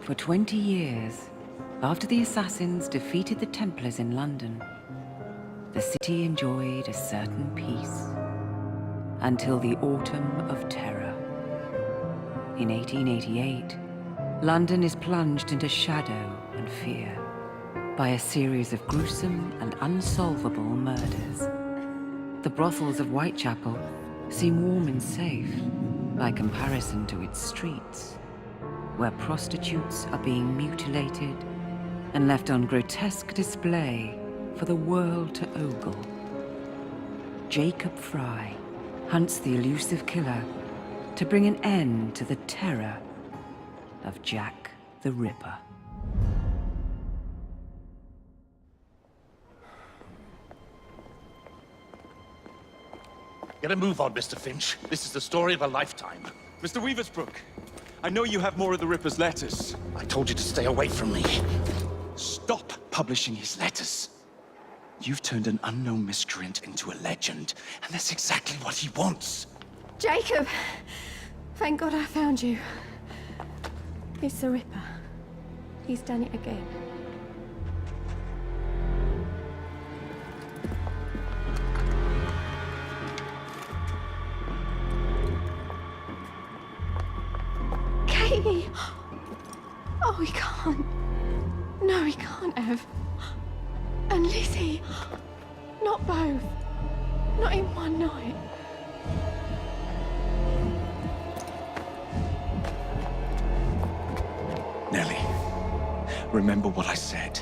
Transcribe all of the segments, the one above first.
For 20 years, after the assassins defeated the Templars in London, the city enjoyed a certain peace until the Autumn of Terror. In 1888, London is plunged into shadow and fear by a series of gruesome and unsolvable murders. The brothels of Whitechapel seem warm and safe by comparison to its streets, where prostitutes are being mutilated and left on grotesque display for the world to ogle. Jacob Frye hunts the elusive killer to bring an end to the terror of Jack the Ripper. Get a move on, Mr. Finch. This is the story of a lifetime. Mr. Weaversbrook, I know you have more of the Ripper's letters. I told you to stay away from me. Stop publishing his letters. You've turned an unknown miscreant into a legend, and that's exactly what he wants. Jacob! Thank God I found you. It's the Ripper. He's done it again. Katie! Oh, he can't. No, he can't have. And Lizzie. Not both. Not in one night. Nellie, remember what I said.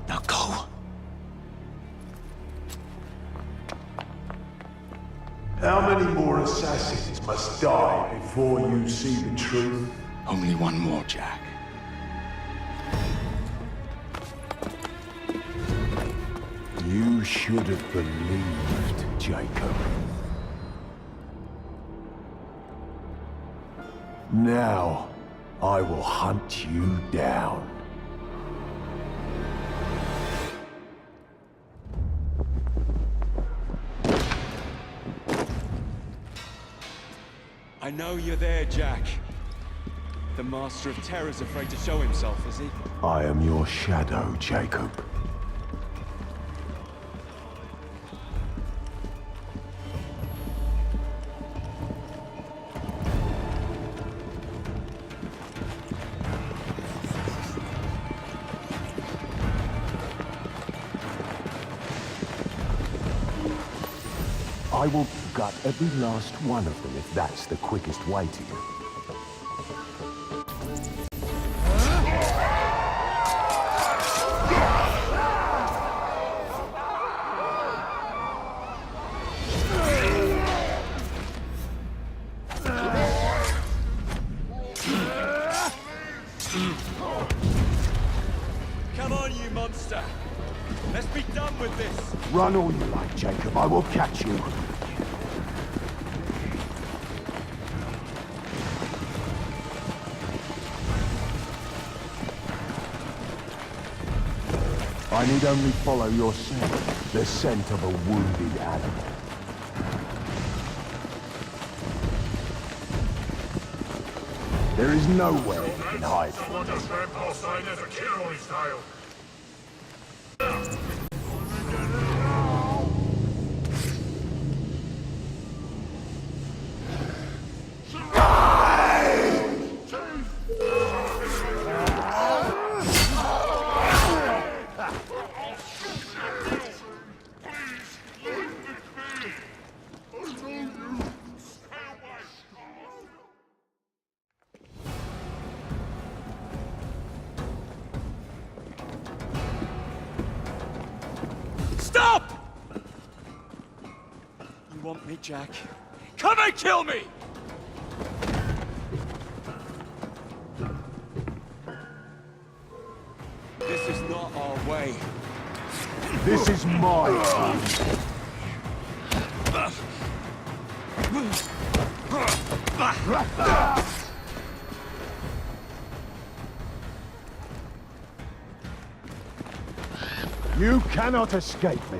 Now go. How many more assassins must die before you see the truth? Only one more, Jack. You should have believed, Jacob. Now, I will hunt you down. I know you're there, Jack. The Master of Terror's afraid to show himself, is he? I am your shadow, Jacob. I will gut every last one of them if that's the quickest way to you. Come on, you monster! Let's be done with this! Run all you like, Jacob. I will catch you. I need only follow your scent, the scent of a wounded animal. There is nowhere you can hide from me. Stop! You want me, Jack? Come and kill me! This is not our way. This is my time. You cannot escape me.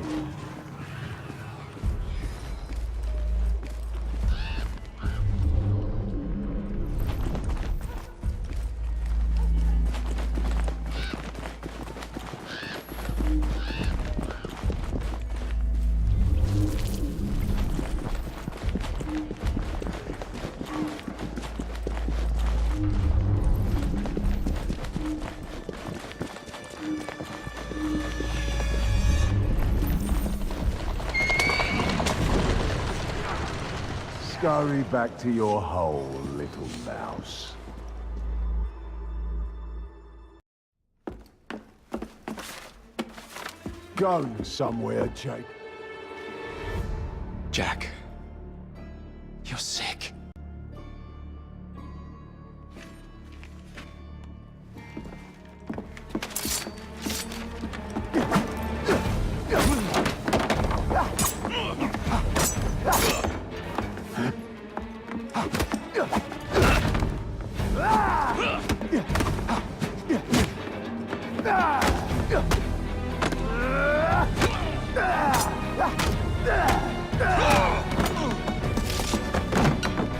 Scurry back to your hole, little mouse. Going somewhere, Jake. Jack, you're sick.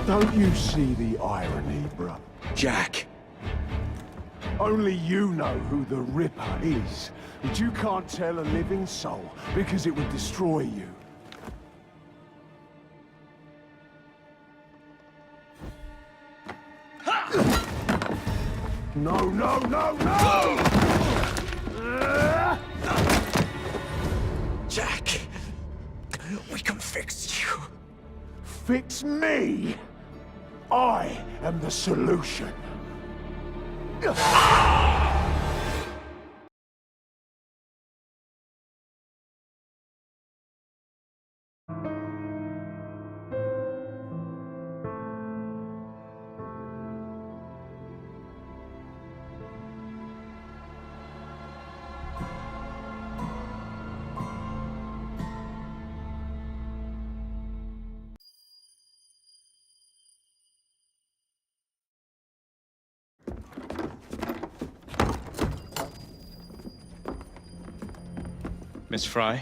Don't you see the irony, bruh? Jack. Only you know who the Ripper is, but you can't tell a living soul because it would destroy you. No, no, no, no! Jack, we can fix you. Fix me? I am the solution. Miss Frye?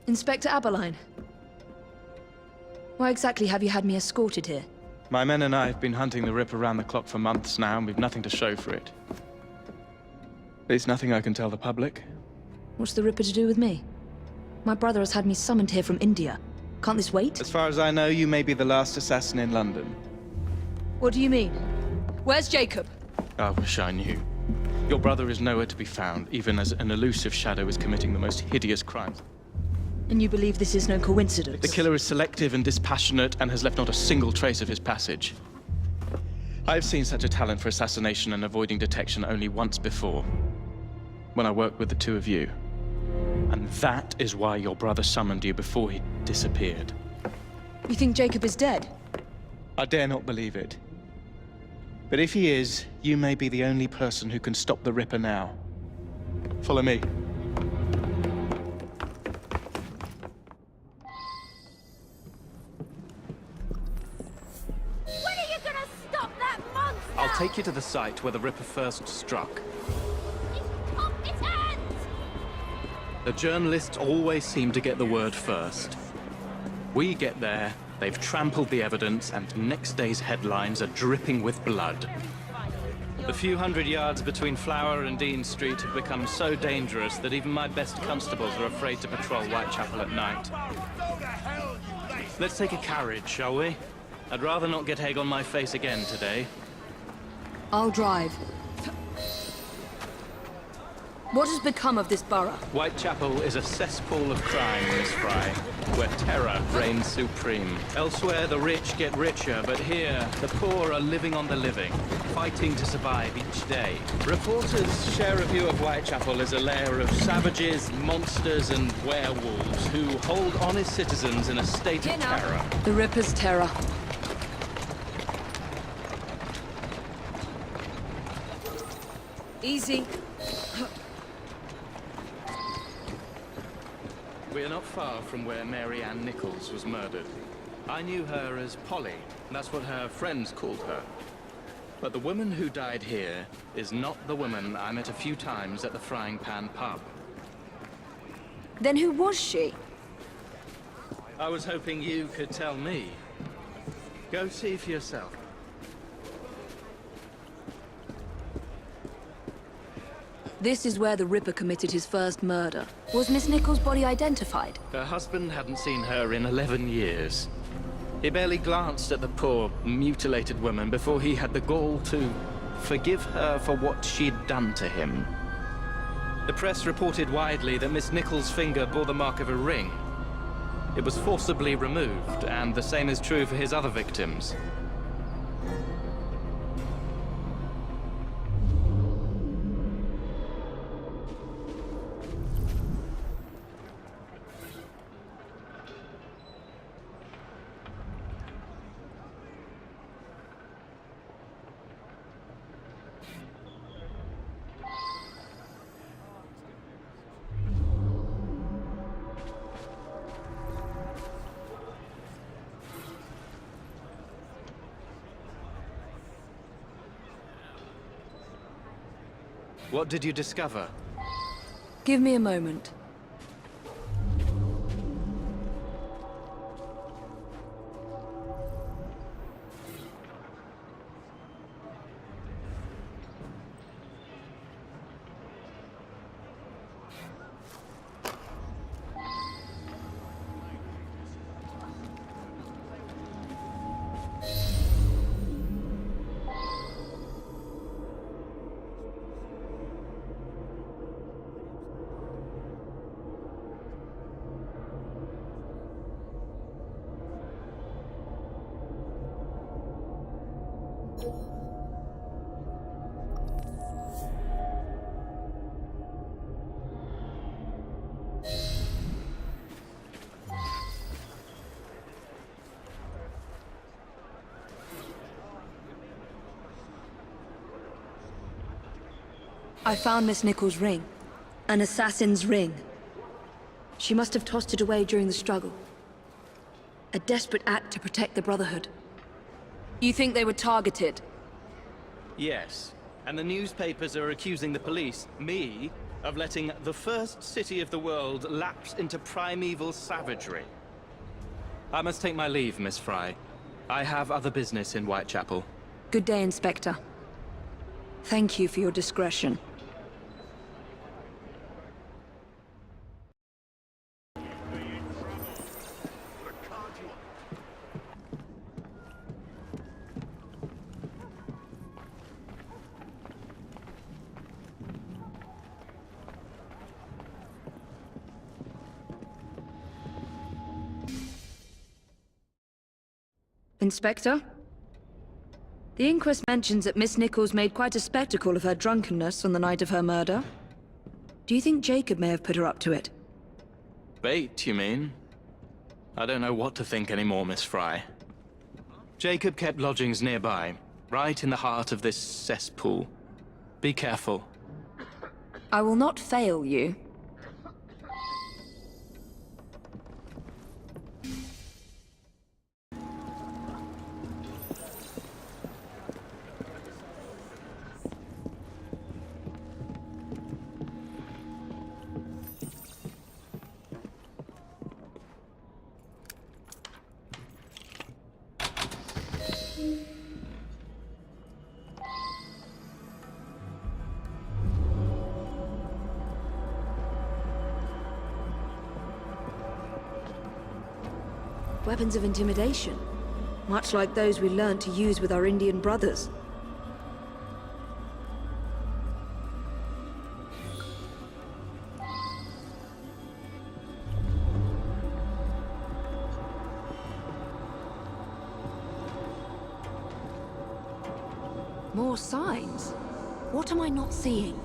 Inspector Abberline. Why exactly have you had me escorted here? My men and I have been hunting the Ripper around the clock for months now, and we've nothing to show for it. There's nothing I can tell the public. What's the Ripper to do with me? My brother has had me summoned here from India. Can't this wait? As far as I know, you may be the last assassin in London. What do you mean? Where's Jacob? I wish I knew. Your brother is nowhere to be found, even as an elusive shadow is committing the most hideous crimes. And you believe this is no coincidence? The killer is selective and dispassionate and has left not a single trace of his passage. I've seen such a talent for assassination and avoiding detection only once before, when I worked with the two of you. And that is why your brother summoned you before he disappeared. You think Jacob is dead? I dare not believe it. But if he is, you may be the only person who can stop the Ripper now. Follow me. When are you gonna stop that monster? I'll take you to the site where the Ripper first struck. It's competent! The journalists always seem to get the word first. We get there, they've trampled the evidence, and next day's headlines are dripping with blood. The few hundred yards between Flower and Dean Street have become so dangerous that even my best constables are afraid to patrol Whitechapel at night. Let's take a carriage, shall we? I'd rather not get egg on my face again today. I'll drive. What has become of this borough? Whitechapel is a cesspool of crime, Miss Frye, where terror reigns supreme. Elsewhere, the rich get richer, but here, the poor are living on the living, fighting to survive each day. Reporters share a view of Whitechapel as a lair of savages, monsters, and werewolves who hold honest citizens in a state of terror. The Ripper's terror. Easy. We're not far from where Mary Ann Nichols was murdered. I knew her as Polly. That's what her friends called her. But the woman who died here is not the woman I met a few times at the Frying Pan pub. Then who was she? I was hoping you could tell me. Go see for yourself. This is where the Ripper committed his first murder. Was Miss Nichols' body identified? Her husband hadn't seen her in 11 years. He barely glanced at the poor, mutilated woman before he had the gall to forgive her for what she'd done to him. The press reported widely that Miss Nichols' finger bore the mark of a ring. It was forcibly removed, and the same is true for his other victims. What did you discover? Give me a moment. I found Miss Nichols' ring. An assassin's ring. She must have tossed it away during the struggle. A desperate act to protect the Brotherhood. You think they were targeted? Yes. And the newspapers are accusing the police, me, of letting the first city of the world lapse into primeval savagery. I must take my leave, Miss Frye. I have other business in Whitechapel. Good day, Inspector. Thank you for your discretion. Inspector? The inquest mentions that Miss Nichols made quite a spectacle of her drunkenness on the night of her murder. Do you think Jacob may have put her up to it? Bait, you mean? I don't know what to think anymore, Miss Frye. Jacob kept lodgings nearby, right in the heart of this cesspool. Be careful. I will not fail you. Weapons of intimidation, much like those we learned to use with our Indian brothers. More signs? What am I not seeing?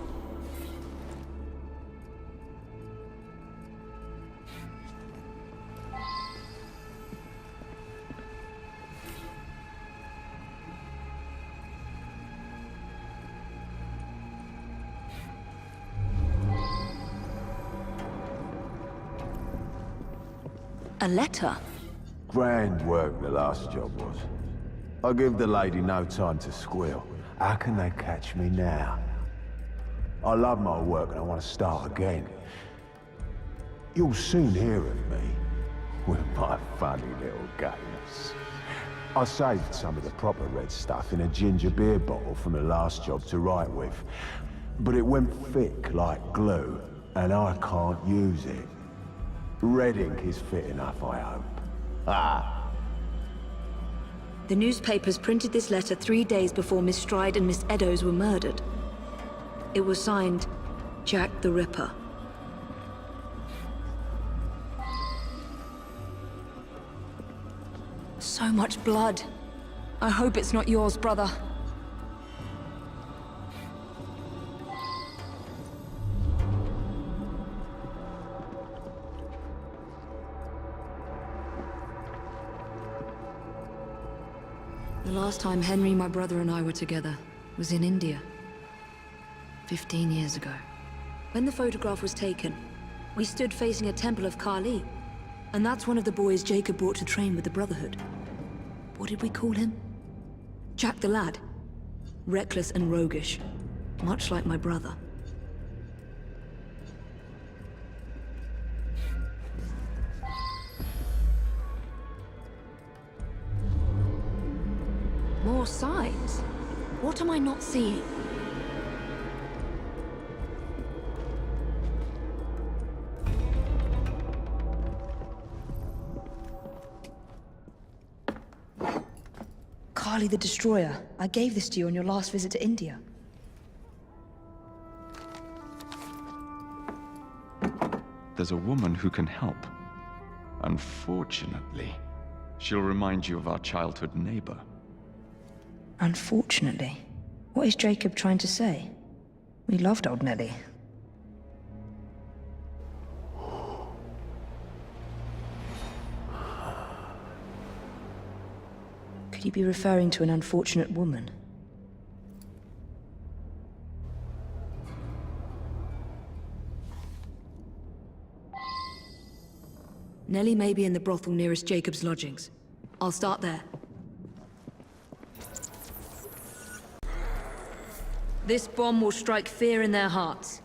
A letter? Grand work the last job was. I give the lady no time to squeal. How can they catch me now? I love my work and I want to start again. You'll soon hear of me with my funny little games. I saved some of the proper red stuff in a ginger beer bottle from the last job to write with. But it went thick like glue, and I can't use it. Red ink is fit enough, I hope. Ah. The newspapers printed this letter 3 days before Miss Stride and Miss Eddowes were murdered. It was signed, Jack the Ripper. So much blood. I hope it's not yours, brother. The last time Henry, my brother, and I were together was in India. 15 years ago. When the photograph was taken, we stood facing a temple of Kali. And that's one of the boys Jacob brought to train with the Brotherhood. What did we call him? Jack the Lad. Reckless and roguish. Much like my brother. More signs? What am I not seeing? Kali the Destroyer. I gave this to you on your last visit to India. There's a woman who can help. Unfortunately, she'll remind you of our childhood neighbor. Unfortunately. What is Jacob trying to say? We loved old Nellie. Could he be referring to an unfortunate woman? Nellie may be in the brothel nearest Jacob's lodgings. I'll start there. This bomb will strike fear in their hearts.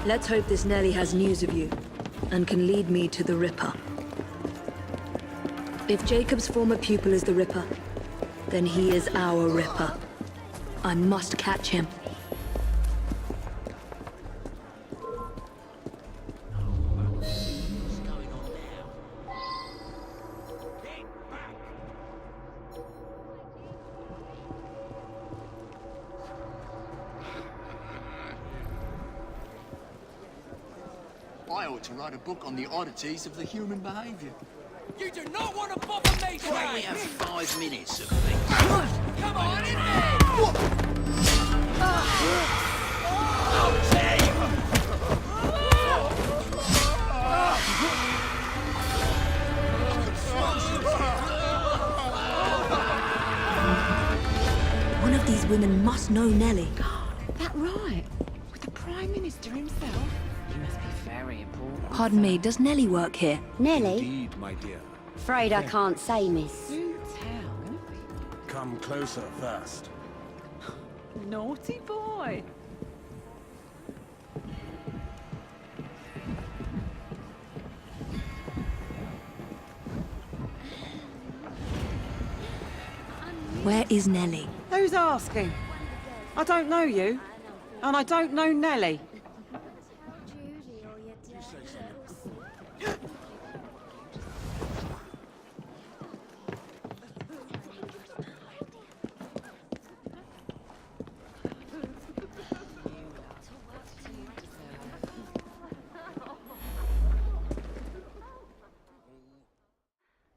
Let's hope this Nellie has news of you, and can lead me to the Ripper. If Jacob's former pupil is the Ripper, then he is our Ripper. I must catch him. I ought to write a book on the oddities of the human behavior. You do not want to bother me, Frye! We have 5 minutes of things. Come on, in there! One of these women must know Nellie. That right? With the Prime Minister himself? He must be very important. Pardon me, does Nellie work here? Nellie? Indeed, my dear. Afraid I can't say, miss. Do tell. Come closer first. Naughty boy. Where is Nellie? Who's asking? I don't know you. And I don't know Nellie.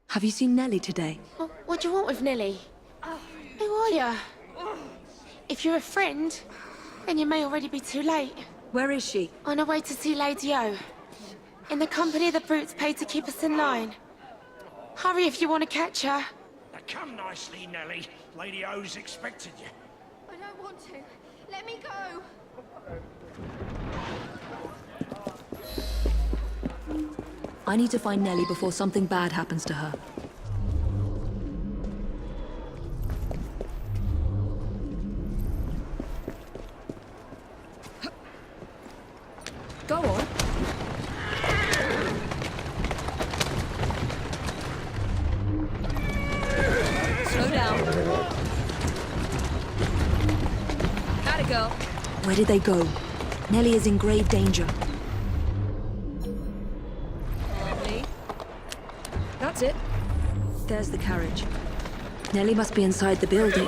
Have you seen Nellie today? What do you want with Nellie? Who are you? If you're a friend, then you may already be too late. Where is she? On her way to see Lady O. In the company of the brutes paid to keep us in line. Hurry if you want to catch her. Now come nicely, Nellie. Lady O's expected you. I don't want to. Let me go. I need to find Nellie before something bad happens to her. Go on. Slow down. Gotta go. Where did they go? Nellie is in grave danger. That's it. There's the carriage. Nellie must be inside the building.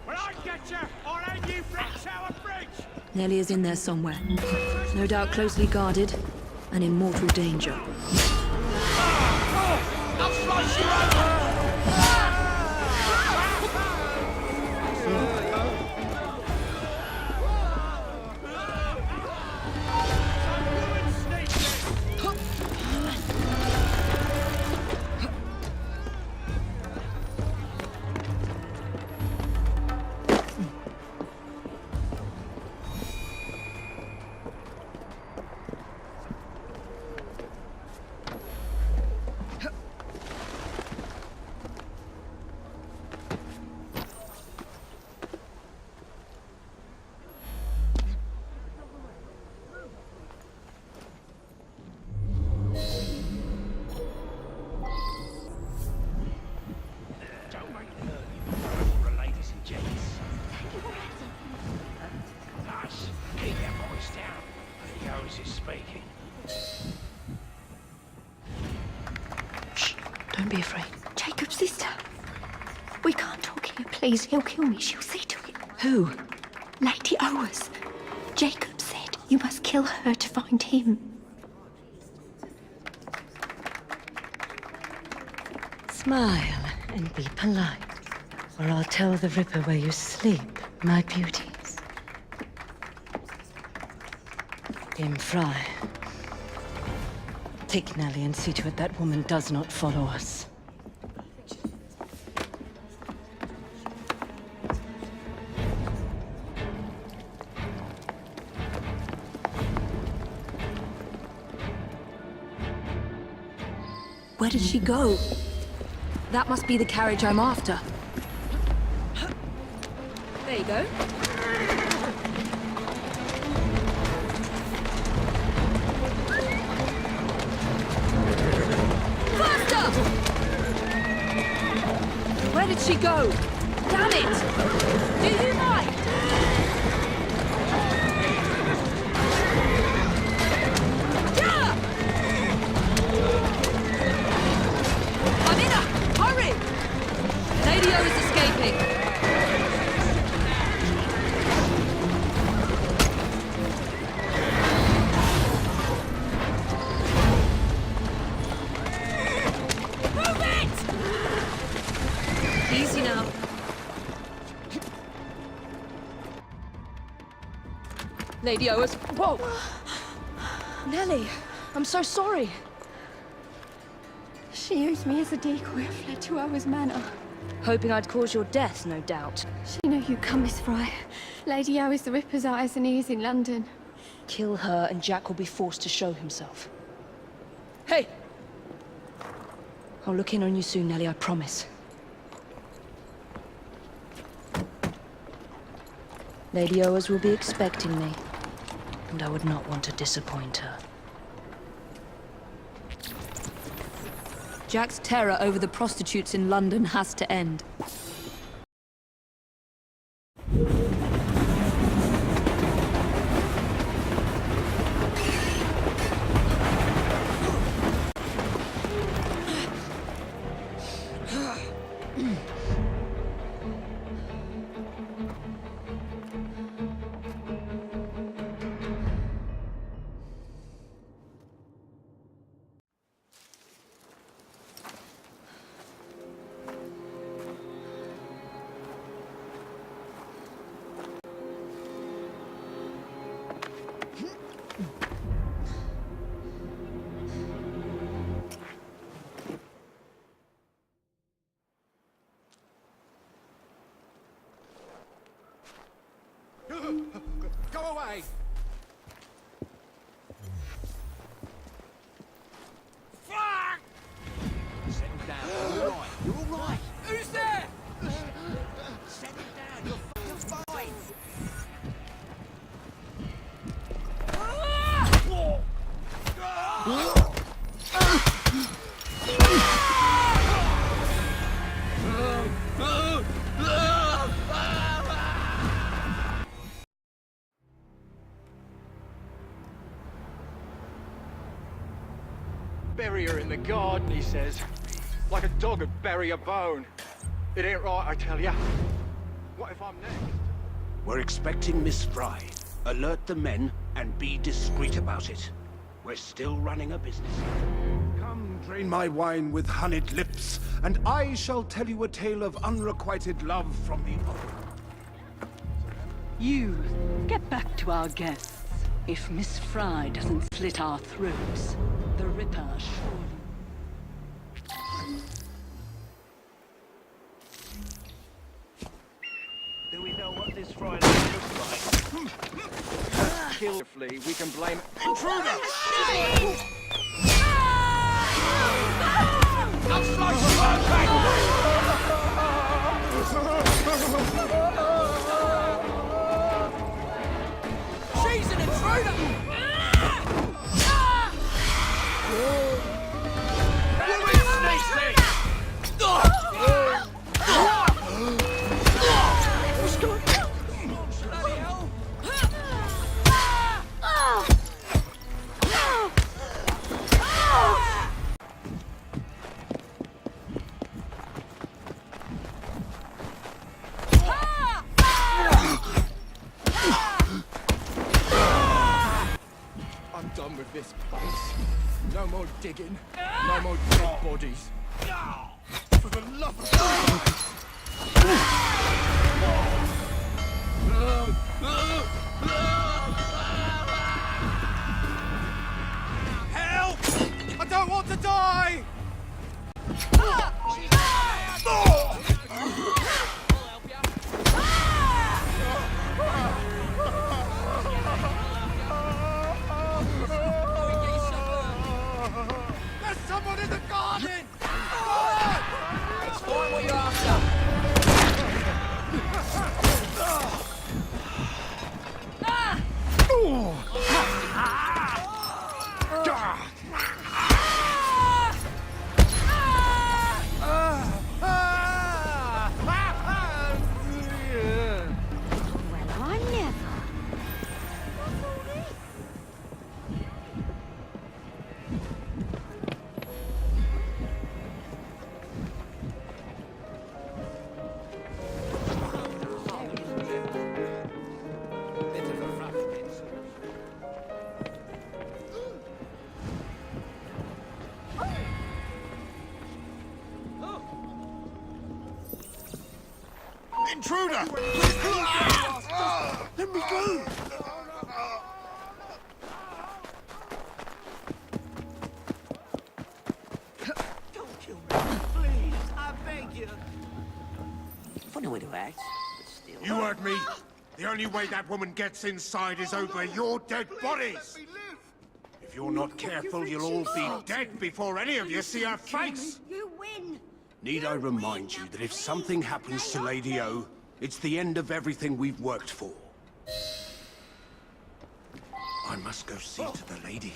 When I get you, I'll hand you from Tower Bridge! Nellie is in there somewhere. No doubt closely guarded and in mortal danger. I'll slice you over! Don't be afraid. Jacob's sister. We can't talk here, please. He'll kill me. She'll see to it. Who? Lady Owers. Jacob said you must kill her to find him. Smile and be polite, or I'll tell the Ripper where you sleep, my beauties. Dame Frye. Take Nellie and see to it that woman does not follow us. Where did she go? That must be the carriage I'm after. There you go. Faster! Where did she go? Damn it! Do you mind? Radio is escaping. Move it! Easy now. Lady Owers. Whoa! Nellie, I'm so sorry. She used me as a decoy. I fled to Owers Manor. Hoping I'd cause your death, no doubt. She knew you'd come, Miss Frye. Lady Owers the Ripper's eyes and ears in London. Kill her and Jack will be forced to show himself. Hey! I'll look in on you soon, Nellie, I promise. Lady Owers will be expecting me, and I would not want to disappoint her. Jack's terror over the prostitutes in London has to end. Go away! Fuck! Settle down. You're all right. You're all right. Who's there? Settle down. You're fine. Bury her in the garden, he says. Like a dog would bury a bone. It ain't right, I tell ya. What if I'm next? We're expecting Miss Frye. Alert the men and be discreet about it. We're still running a business. Come, drain my wine with honeyed lips, and I shall tell you a tale of unrequited love from the old. You, get back to our guests. If Miss Frye doesn't slit our throats, the Ripper surely... Do we know what this Friday looks like? Kill Flea, we can blame intruder! I'll slice you right back! She's an intruder! Woman sneaky! I'm done with this place. No more digging. No more dead bodies. For the love of God! Help! I don't want to die! There's someone in the garden! It's fine what you're after. Intruder! Let me go! Don't kill me, please. I beg you. Funny way to act, but still. You heard me. The only way that woman gets inside is over your dead bodies. If you're not careful, you'll all be dead before any of you see her face. You win! Need I remind you that if something happens to Lady O, it's the end of everything we've worked for. I must go see to the lady.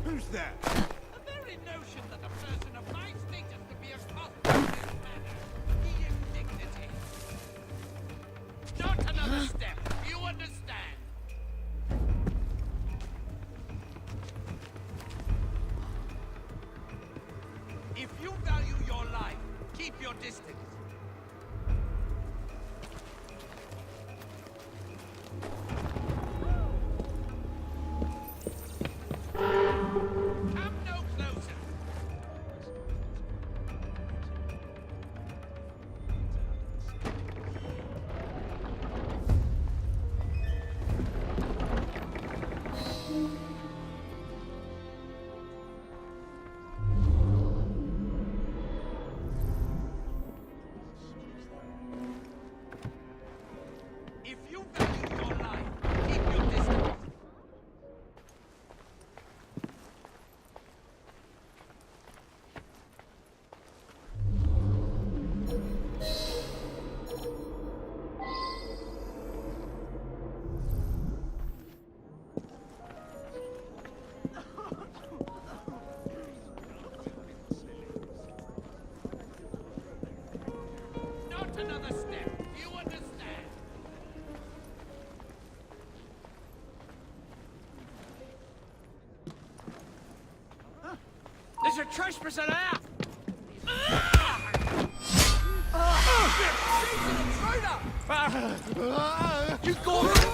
Who's there? The very notion that a person of my status could be accosted in this manner. The indignity. Not another step. You understand? If you value your life, keep your distance. Come no closer. another step. You understand? There's a trespasser there! You go!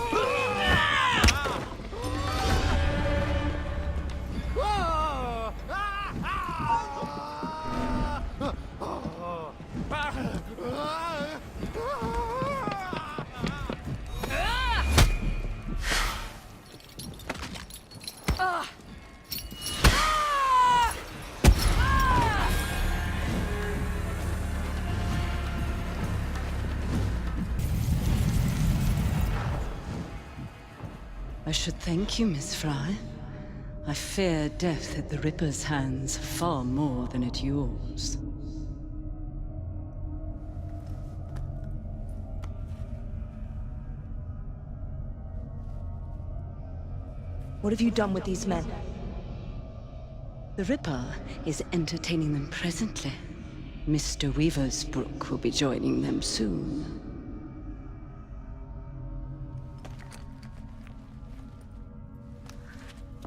I should thank you, Miss Frye. I fear death at the Ripper's hands far more than at yours. What have you done with these men? The Ripper is entertaining them presently. Mr. Weaversbrook will be joining them soon.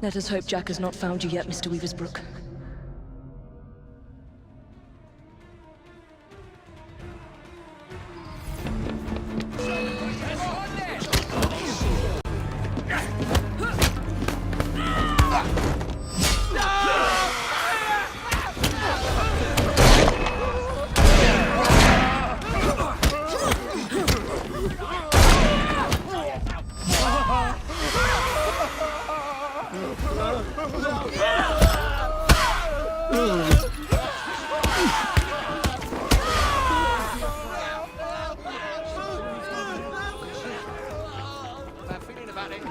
Let us hope Jack has not found you yet, Mr. Weaversbrook.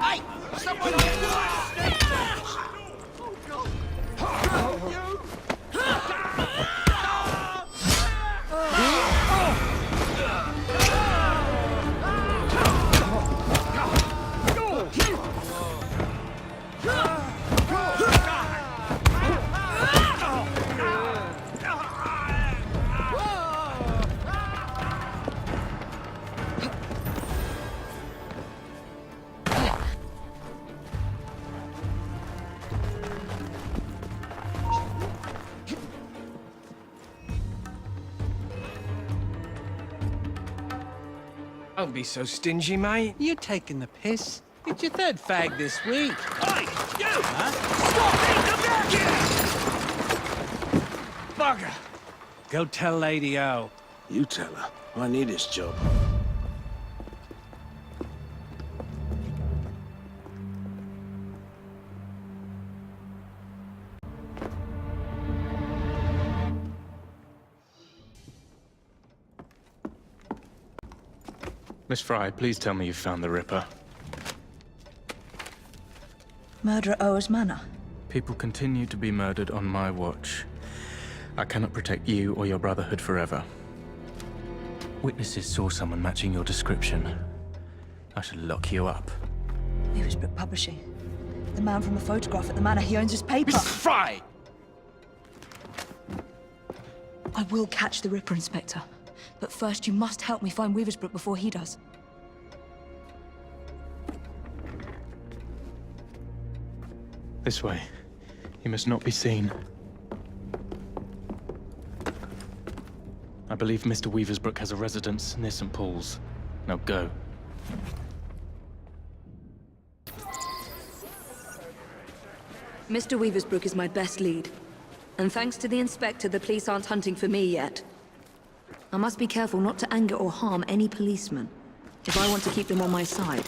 Hey! Someone on Don't be so stingy, mate. You're taking the piss. It's your third fag this week. Hey! You! Huh? Stop it! Bugger! Go tell Lady O. You tell her. I need this job. Miss Frye, please tell me you found the Ripper. Murder at Oa's Manor. People continue to be murdered on my watch. I cannot protect you or your Brotherhood forever. Witnesses saw someone matching your description. I should lock you up. Weaversbrook Publishing. The man from the photograph at the manor, he owns his paper. Miss Frye! I will catch the Ripper, Inspector. But first, you must help me find Weaversbrook before he does. This way. He must not be seen. I believe Mr. Weaversbrook has a residence near St. Paul's. Now go. Mr. Weaversbrook is my best lead. And thanks to the Inspector, the police aren't hunting for me yet. I must be careful not to anger or harm any policeman, if I want to keep them on my side.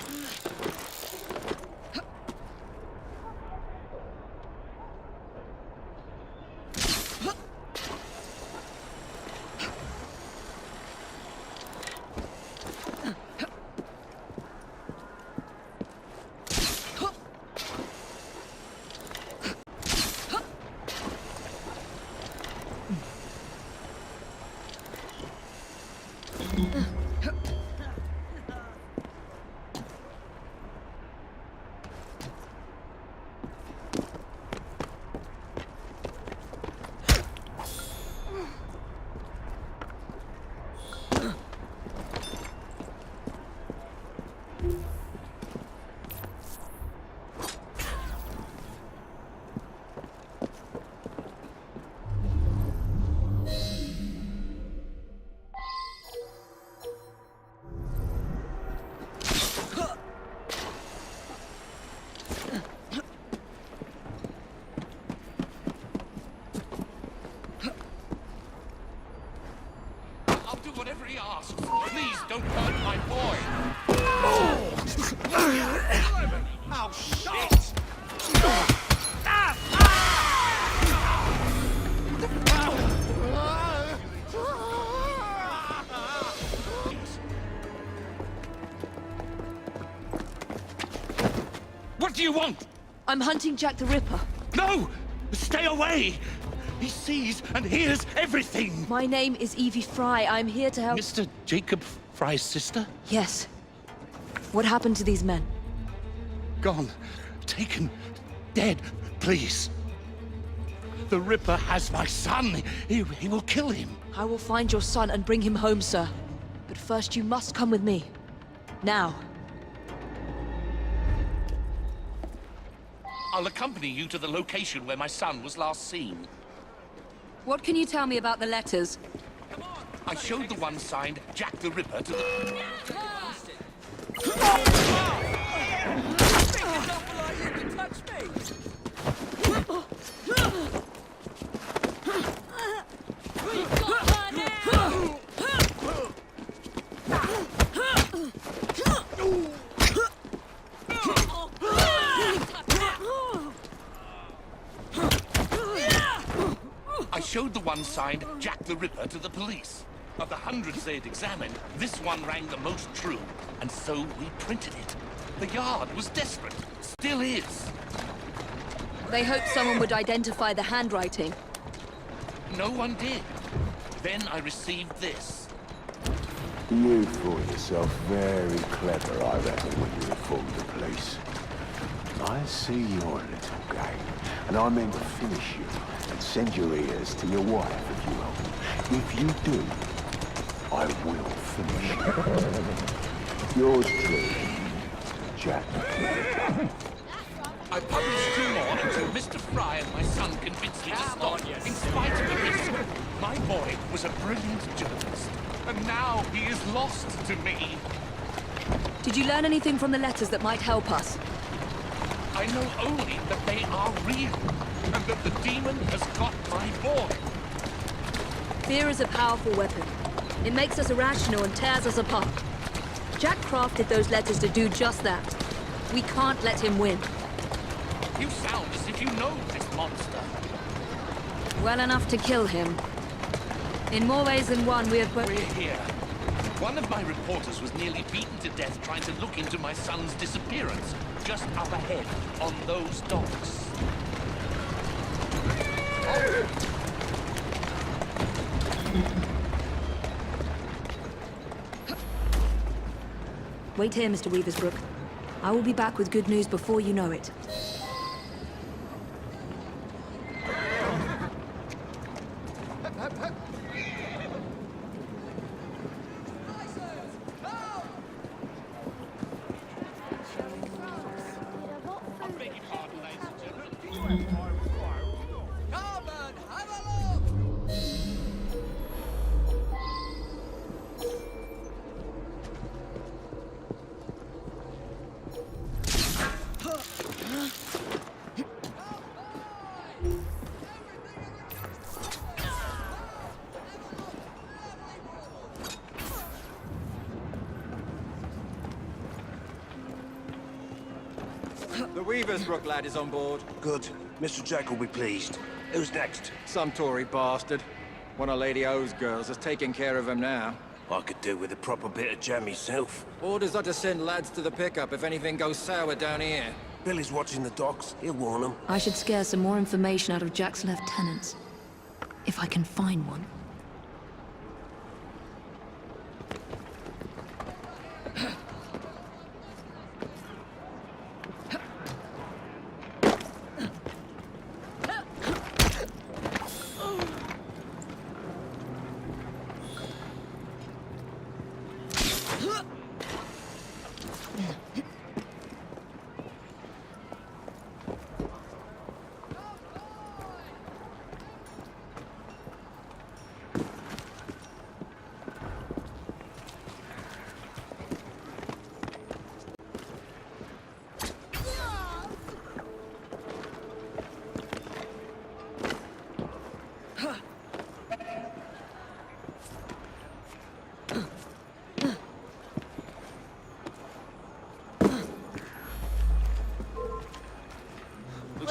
my boy! Oh, shit! What do you want? I'm hunting Jack the Ripper. No! Stay away! He sees and hears everything! My name is Evie Frye. I'm here to help... Mr. Jacob Frye's sister? Yes. What happened to these men? Gone. Taken. Dead. Please. The Ripper has my son. He will kill him. I will find your son and bring him home, sir. But first you must come with me. Now. I'll accompany you to the location where my son was last seen. What can you tell me about the letters? I showed the one signed Jack the Ripper to the... I showed the one signed Jack the Ripper to the police. Of the hundreds they'd examined, this one rang the most true, and so we printed it. The Yard was desperate. Still is. They hoped someone would identify the handwriting. No one did. Then I received this. You thought yourself very clever, I reckon, when you informed the police. I see your little game, and I mean to finish you and send your ears to your wife if you will. If you do, I will finish you. Yours truly, Jack. I published 2 more until Mr. Frye and my son convinced me to stop, in spite of the risk. My boy was a brilliant journalist, and now he is lost to me. Did you learn anything from the letters that might help us? I know only that they are real, and that the demon has got my boy. Fear is a powerful weapon. It makes us irrational and tears us apart. Jack crafted those letters to do just that. We can't let him win. You sound as if you know this monster. Well enough to kill him. In more ways than one, we have both... We're here. One of my reporters was nearly beaten to death trying to look into my son's disappearance, just up ahead, on those docks. Wait here, Mr. Weaversbrook. I will be back with good news before you know it. The Weaversbrook lad is on board. Good. Mr. Jack will be pleased. Who's next? Some Tory bastard. One of Lady O's girls is taking care of him now. I could do with a proper bit of jam myself. Orders are to send lads to the pickup if anything goes sour down here. Billy's watching the docks. He'll warn them. I should scare some more information out of Jack's lieutenants. If I can find one.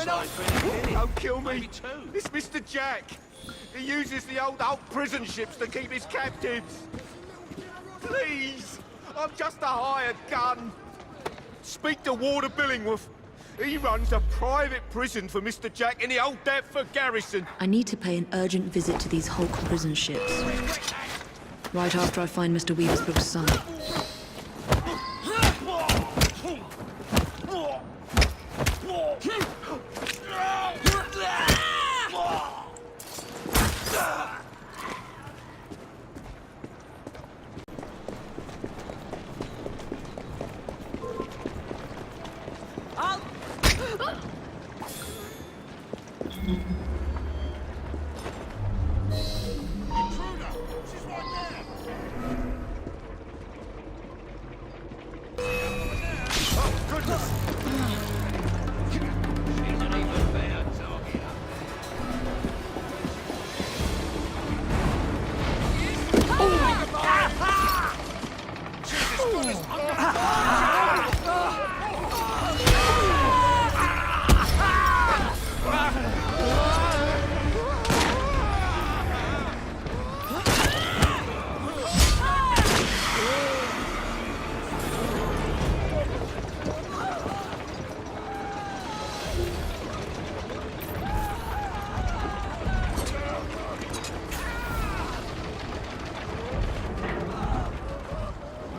Don't kill me. It's Mr. Jack. He uses the old prison ships to keep his captives. Please, I'm just a hired gun. Speak to Warder Billingworth. He runs a private prison for Mr. Jack in the old Deptford garrison. I need to pay an urgent visit to these Hulk prison ships. Right after I find Mr. Weaversbrook's son.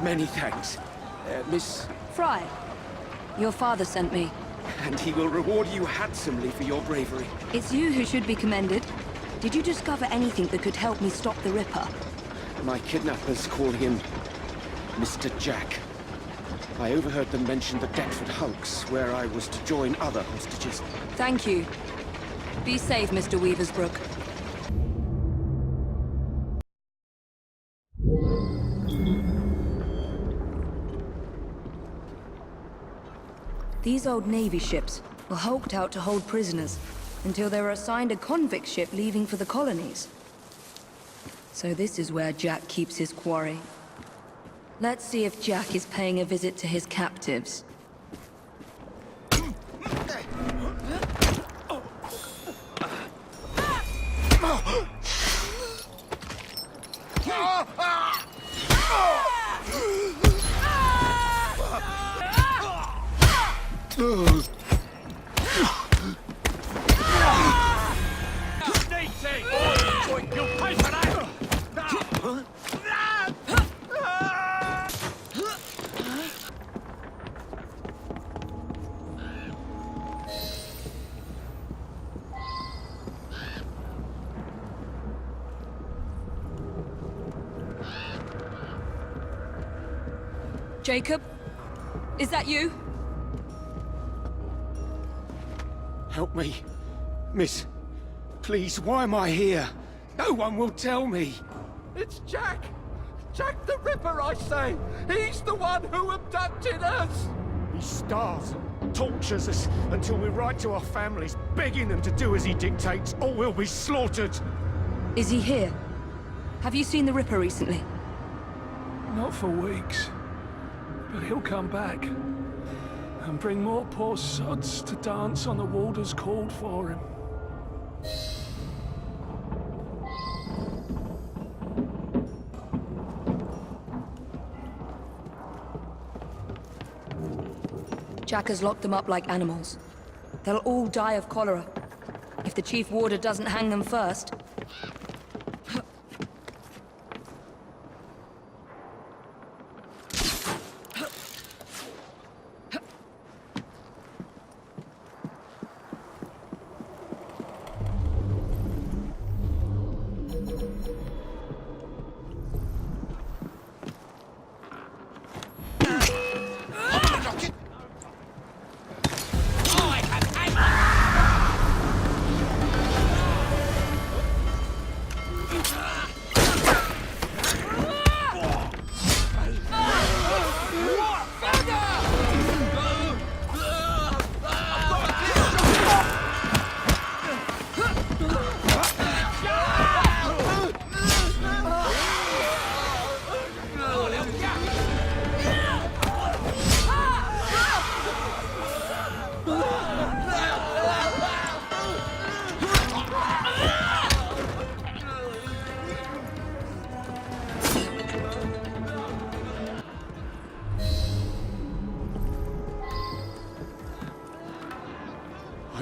Many thanks, Miss... Frye, your father sent me. And he will reward you handsomely for your bravery. It's you who should be commended. Did you discover anything that could help me stop the Ripper? My kidnappers call him Mr. Jack. I overheard them mention the Deptford Hulks, where I was to join other hostages. Thank you. Be safe, Mr. Weaversbrook. These old Navy ships were hulked out to hold prisoners until they were assigned a convict ship leaving for the colonies. So this is where Jack keeps his quarry. Let's see if Jack is paying a visit to his captives. Jacob? Is that you? Help me. Miss, please, why am I here? No one will tell me. It's Jack! Jack the Ripper, I say! He's the one who abducted us! He starves and tortures us until we write to our families, begging them to do as he dictates, or we'll be slaughtered. Is he here? Have you seen the Ripper recently? Not for weeks. But he'll come back. And bring more poor sods to dance on the waters called for him. Jack has locked them up like animals. They'll all die of cholera, if the Chief Warder doesn't hang them first.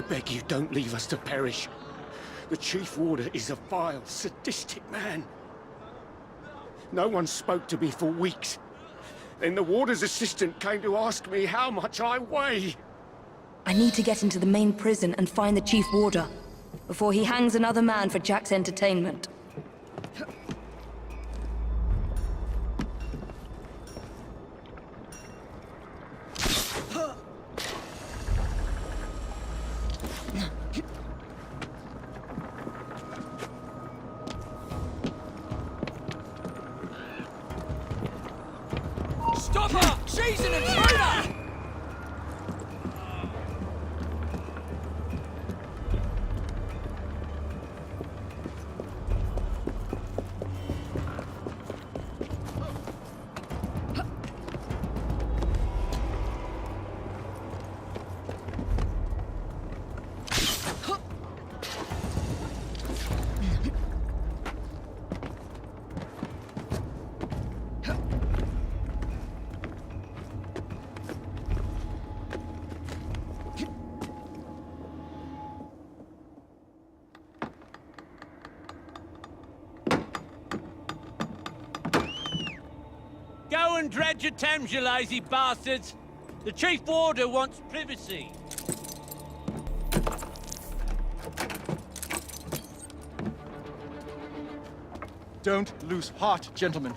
beg you, don't leave us to perish. The Chief Warder is a vile, sadistic man. No one spoke to me for weeks. Then the Warder's assistant came to ask me how much I weigh. I need to get into the main prison and find the Chief Warder before he hangs another man for Jack's entertainment. Stop her! She's an intruder! Go and dredge your Thames, you lazy bastards! The Chief Warder wants privacy. Don't lose heart, gentlemen.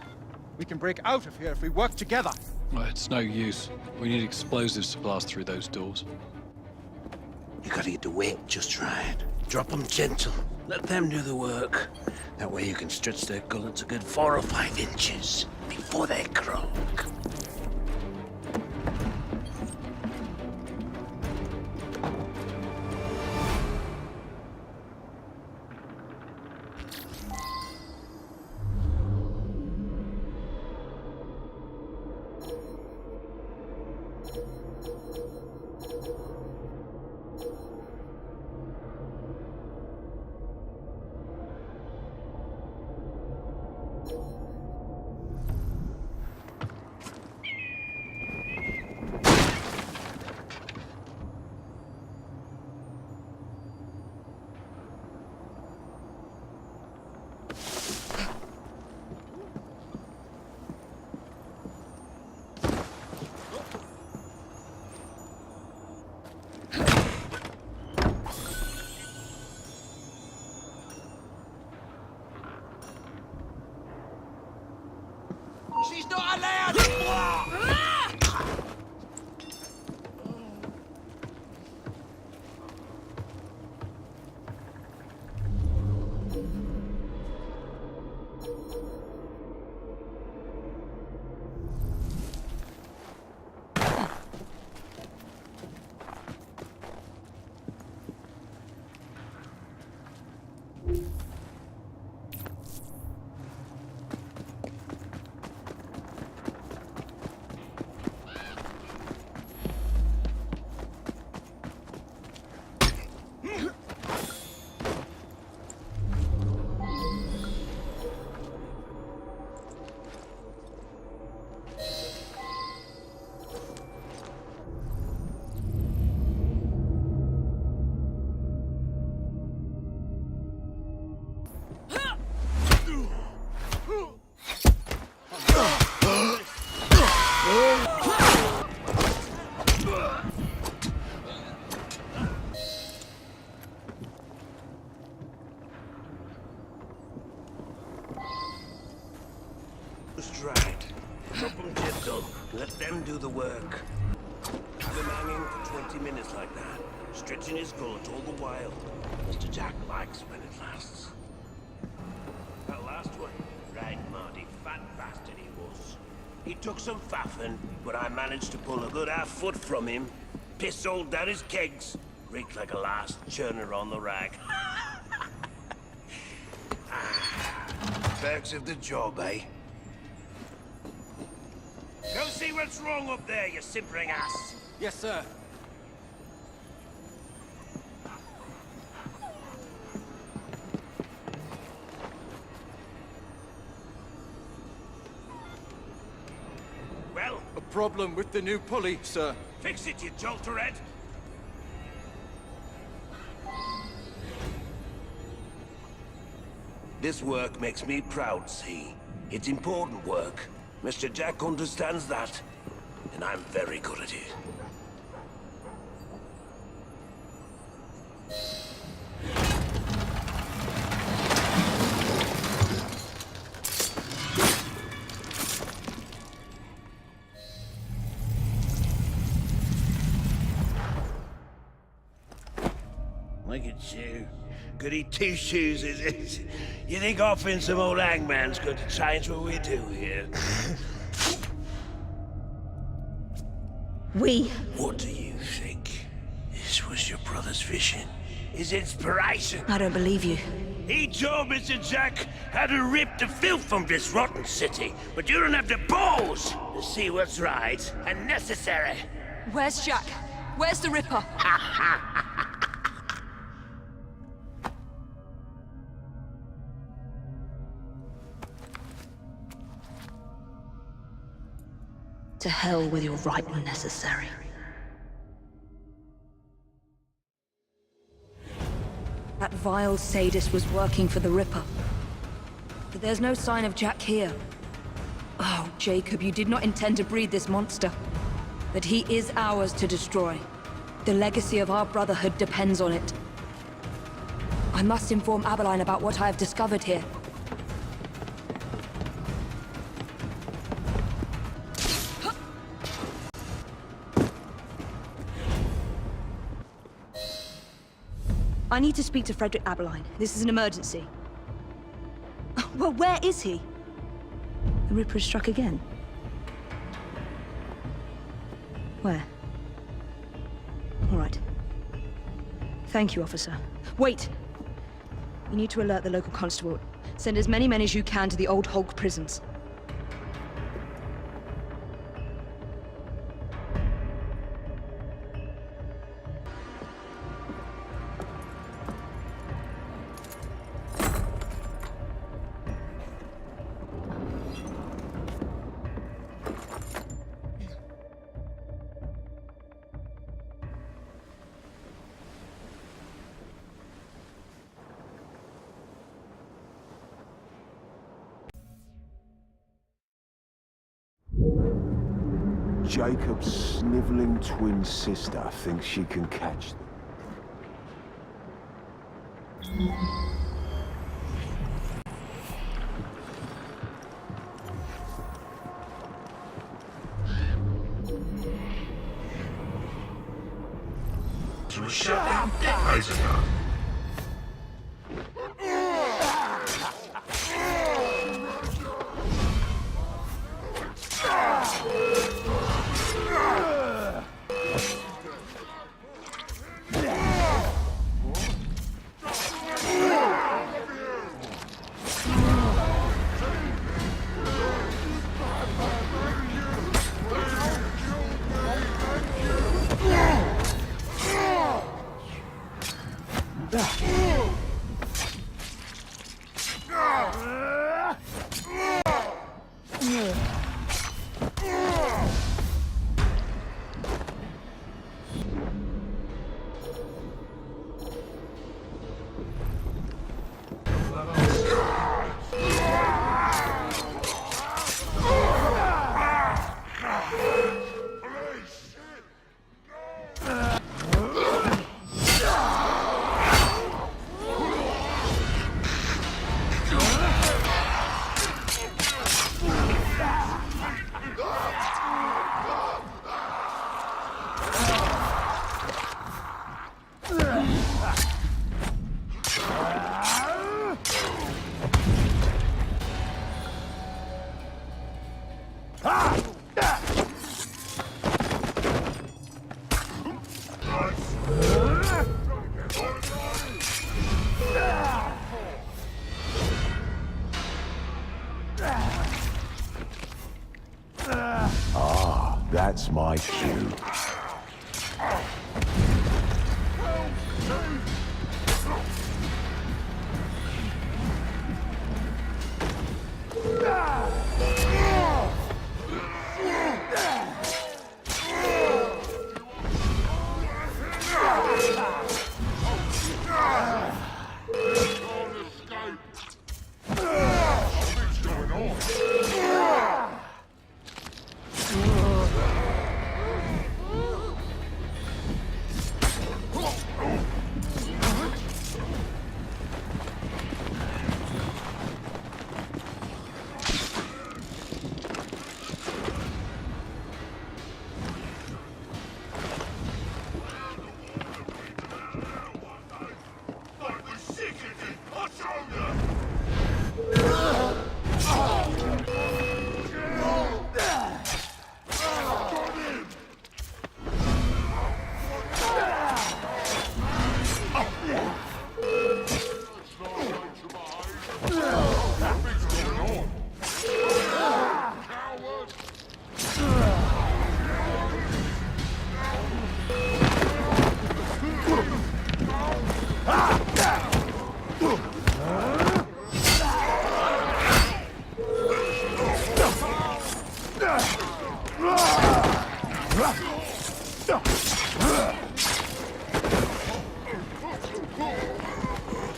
We can break out of here if we work together. Well, it's no use. We need explosives to blast through those doors. You gotta get the weight just right. Drop them gentle. Let them do the work. That way you can stretch their gullets a good 4 or 5 inches before they croak. She's not allowed! Just right. Drop them gentle. Let them do the work. Have him hanging for 20 minutes like that, stretching his gullet all the while. Mr. Jack likes when it lasts. That last one, right, Marty, fat bastard he was. He took some faffing, but I managed to pull a good half-foot from him. Piss all down his kegs. Reeked like a last churner on the rag. Perks of the job, eh? Go see what's wrong up there, you simpering ass! Yes, sir. Well? A problem with the new pulley, sir. Fix it, you jolterhead! This work makes me proud, see? It's important work. Mr. Jack understands that, and I'm very good at it. Look at you. Goody two-shoes, is it? You think offering some old hangman's going to change what we do here? What do you think? This was your brother's vision? His inspiration? I don't believe you. He told Mr. Jack how to rip the filth from this rotten city, but you don't have the balls to see what's right and necessary. Where's Jack? Where's the Ripper? To hell with your right and necessary. That vile sadist was working for the Ripper. But there's no sign of Jack here. Oh, Jacob, you did not intend to breed this monster. But he is ours to destroy. The legacy of our Brotherhood depends on it. I must inform Abberline about what I have discovered here. I need to speak to Frederick Abberline. This is an emergency. Well, where is he? The Ripper has struck again. Where? All right. Thank you, officer. Wait! You need to alert the local constable. Send as many men as you can to the old Hulk prisons. Jacob's sniveling twin sister thinks she can catch them. To shut down decades ago. That's my cue.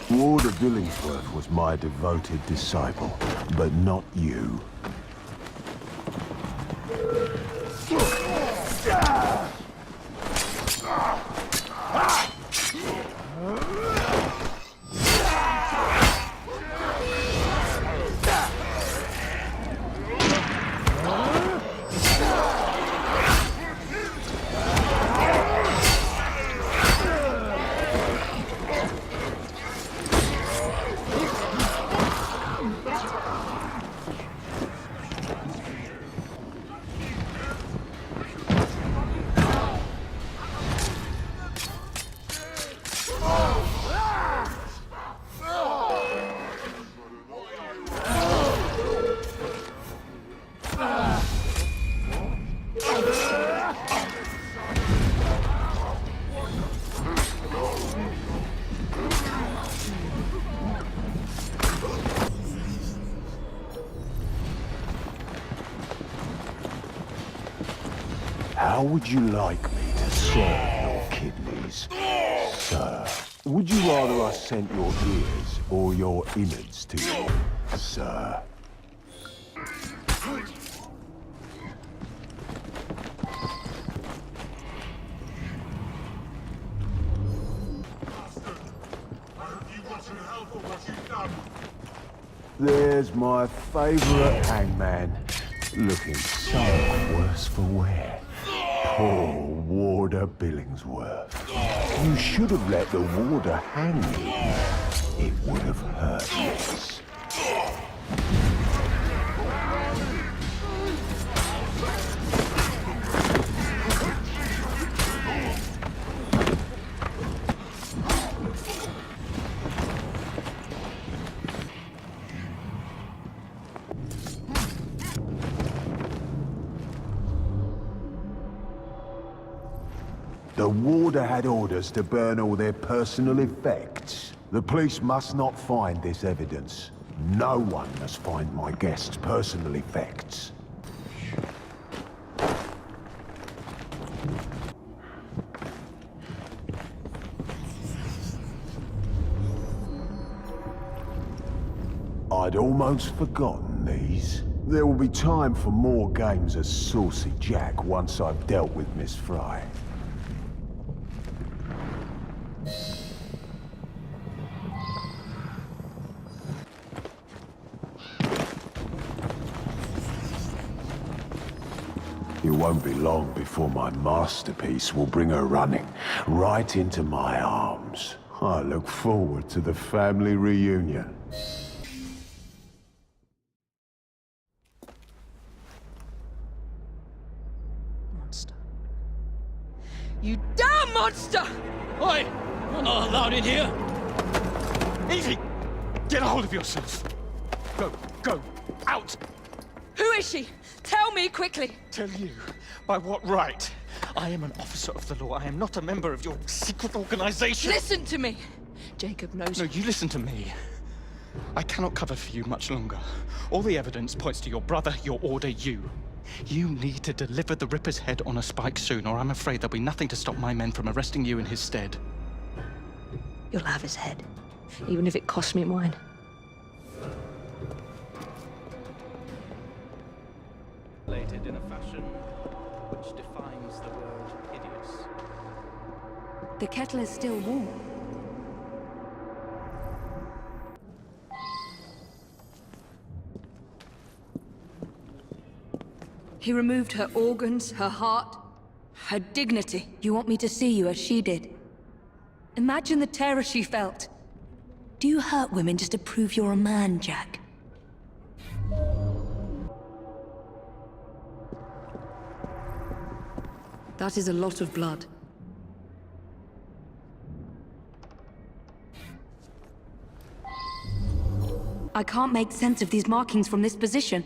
Warder Billingsworth was my devoted disciple, but not you. How would you like me to serve your kidneys, sir? Would you rather I sent your ears or your innards to you, sir? There's my favourite hangman, looking so worse for wear. Poor Warder Billingsworth. You should have let the warder hang you. It would have hurt less. The warder had orders to burn all their personal effects. The police must not find this evidence. No one must find my guest's personal effects. I'd almost forgotten these. There will be time for more games of Saucy Jack once I've dealt with Miss Frye. It won't be long before my masterpiece will bring her running right into my arms. I look forward to the family reunion. Monster. You damn monster! Oi! You're not allowed in here! Evie! Get a hold of yourself! Go! Out! Who is she? Tell me quickly! Tell you? By what right? I am an officer of the law. I am not a member of your secret organization. Listen to me! Jacob knows... No, you listen to me. I cannot cover for you much longer. All the evidence points to your brother, your order, you. You need to deliver the Ripper's head on a spike soon, or I'm afraid there'll be nothing to stop my men from arresting you in his stead. You'll have his head, even if it costs me mine. In a fashion which defines the word hideous. The kettle is still warm. He removed her organs, her heart, her dignity. You want me to see you as she did? Imagine the terror she felt. Do you hurt women just to prove you're a man, Jack? That is a lot of blood. I can't make sense of these markings from this position.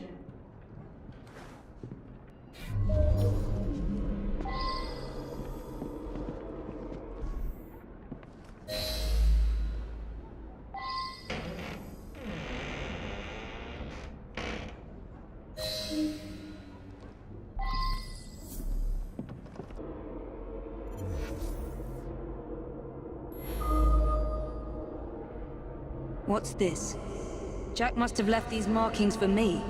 What's this? Jack must have left these markings for me.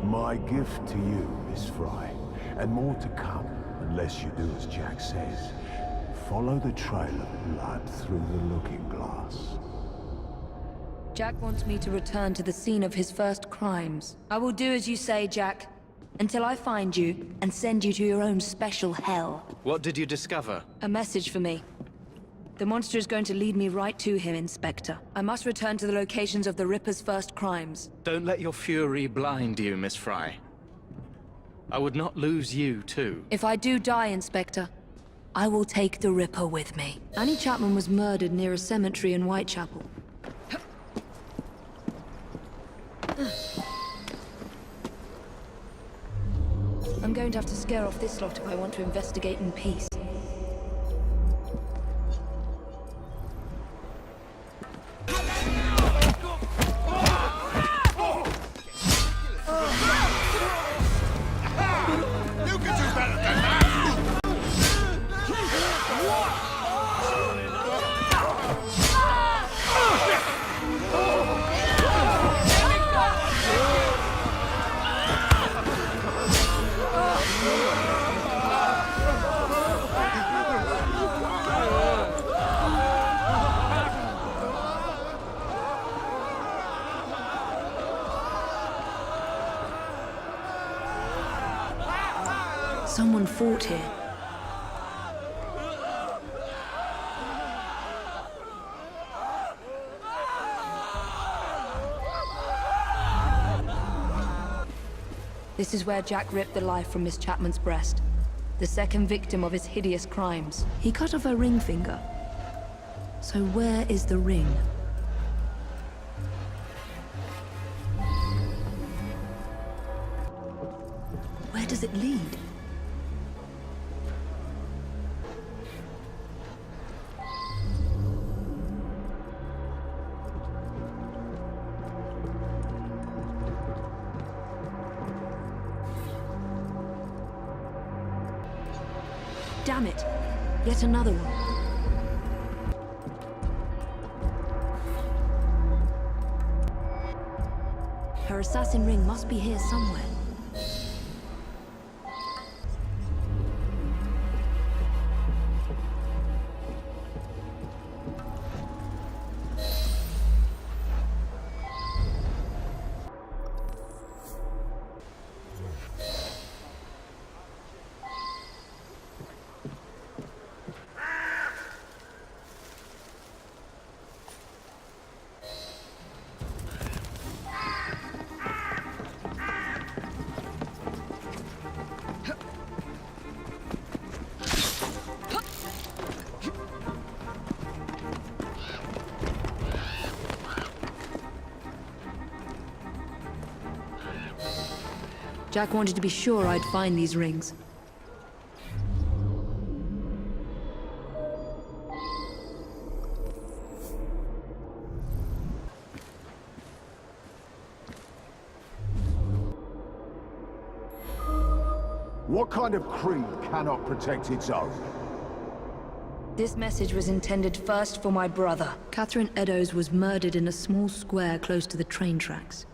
My gift to you, Miss Frye. And more to come, unless you do as Jack says. Follow the trail of blood through the looking glass. Jack wants me to return to the scene of his first crimes. I will do as you say, Jack. Until I find you, and send you to your own special hell. What did you discover? A message for me. The monster is going to lead me right to him, Inspector. I must return to the locations of the Ripper's first crimes. Don't let your fury blind you, Miss Frye. I would not lose you, too. If I do die, Inspector, I will take the Ripper with me. Annie Chapman was murdered near a cemetery in Whitechapel. I'm going to have to scare off this lot if I want to investigate in peace. Someone fought here. This is where Jack ripped the life from Miss Chapman's breast. The second victim of his hideous crimes. He cut off her ring finger. So where is the ring? Where does it lead? Damn it! Yet another one. Her assassin ring must be here somewhere. Jack wanted to be sure I'd find these rings. What kind of creed cannot protect its own? This message was intended first for my brother. Catherine Eddowes was murdered in a small square close to the train tracks.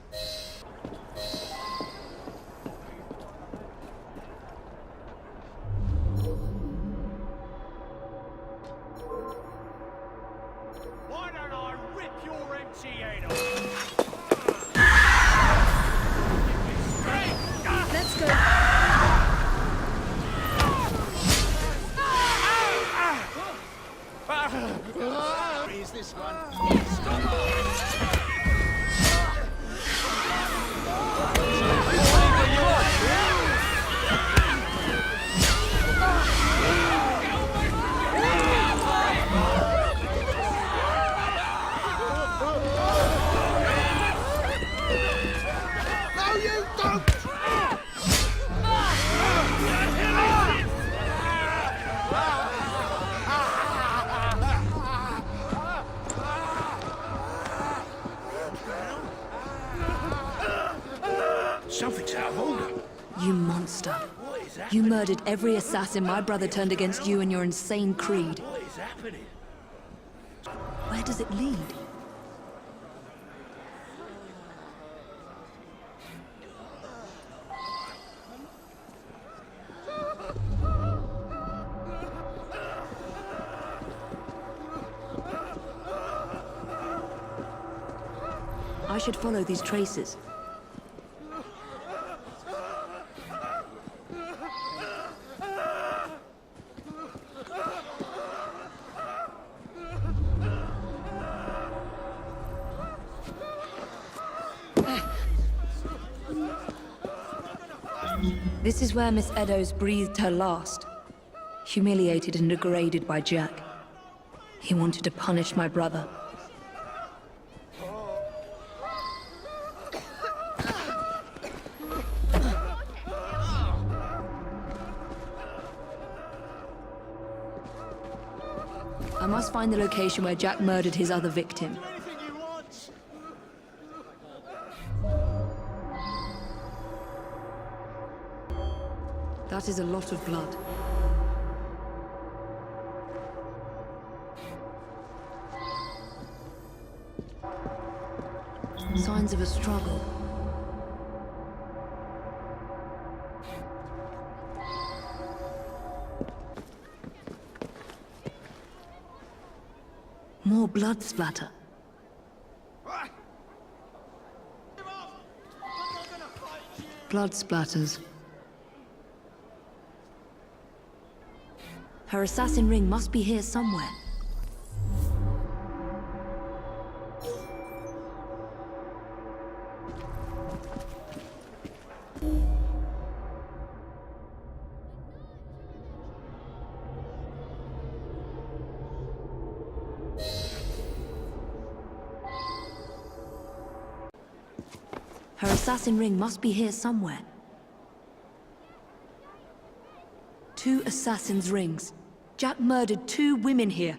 Why don't I rip your empty head off? Let's go. Is this one? No, you don't! Something's out of order. You monster. You murdered every assassin my brother turned against you and your insane creed. What is happening? Where does it lead? I should follow these traces. This is where Miss Eddowes breathed her last. Humiliated and degraded by Jack. He wanted to punish my brother. I must find the location where Jack murdered his other victim. That is a lot of blood. Signs of a struggle. More blood splatter. Blood splatters. Her assassin ring must be here somewhere. Her assassin ring must be here somewhere. 2 assassin's rings. Jack murdered 2 women here.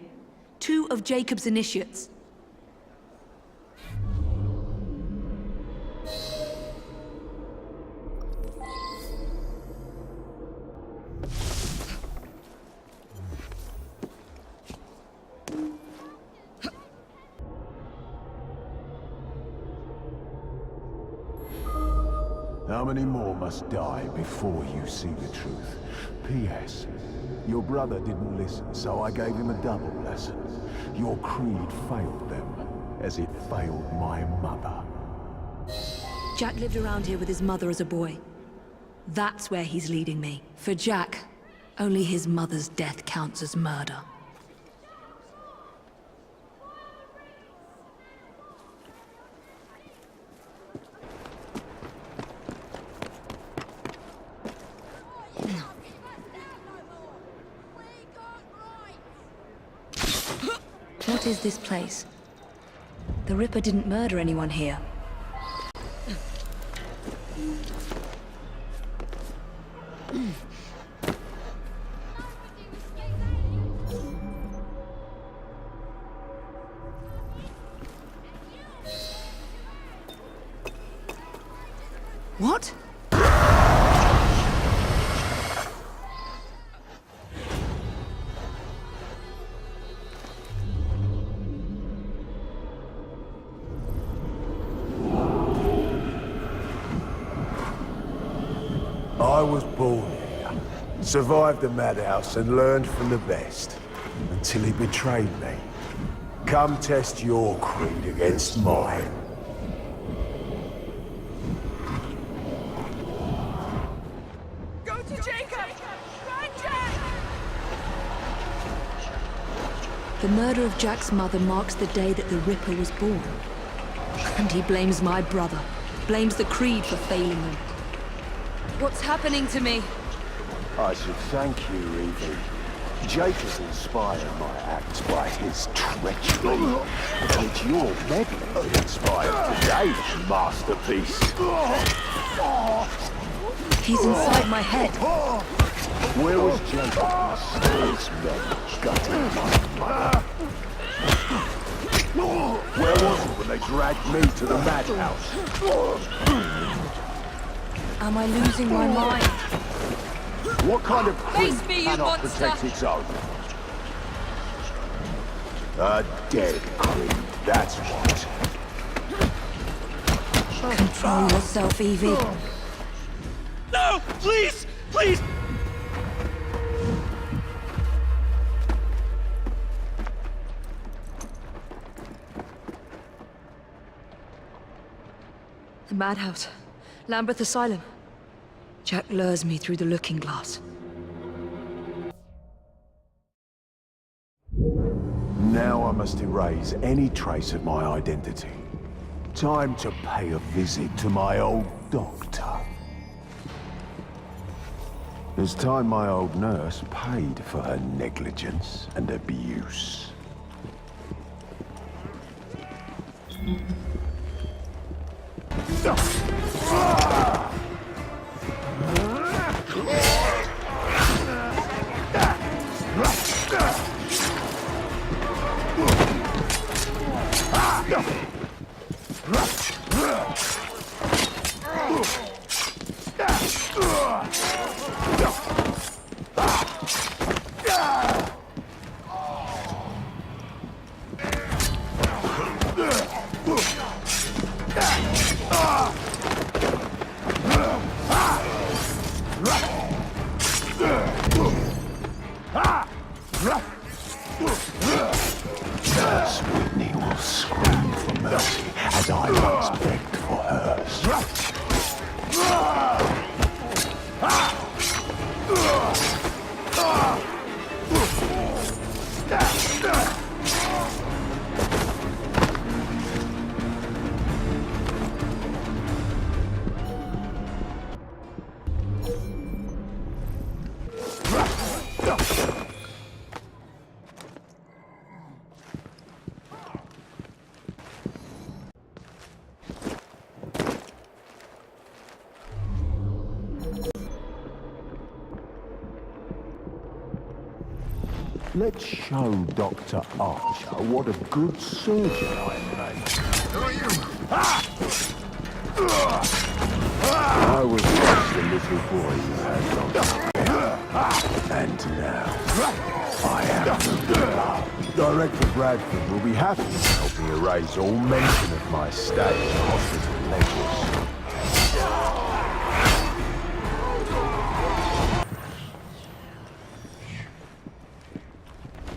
2 of Jacob's initiates. How many more must die before you see the truth? P.S. Your brother didn't listen, so I gave him a double lesson. Your creed failed them, as it failed my mother. Jack lived around here with his mother as a boy. That's where he's leading me. For Jack, only his mother's death counts as murder. What is this place? The Ripper didn't murder anyone here. What? I was born here, survived the madhouse and learned from the best, until he betrayed me. Come test your creed against mine. Go to Jacob! Run, Jack! The murder of Jack's mother marks the day that the Ripper was born. And he blames my brother, blames the creed for failing them. What's happening to me? I should thank you, Evie. Jacob inspired my acts by his treachery. And it's your medal that inspired today's masterpiece. He's inside my head. Where was Jacob when his men gutted my mother? Where was he when they dragged me to the madhouse? Am I losing my mind? What kind of creed Face me, you cannot monster! protect its own? A dead creed, that's what. Control yourself, Evie. No! Please! Please! The madhouse. Lambeth Asylum. Jack lures me through the looking glass. Now I must erase any trace of my identity. Time to pay a visit to my old doctor. It's time my old nurse paid for her negligence and abuse. Let's show Dr. Archer what a good surgeon I make. Who are you? I was once the little boy you had lost. And now, I am the ruler. Director Bradford will be happy to help me erase all mention of my stay in hospital ledgers.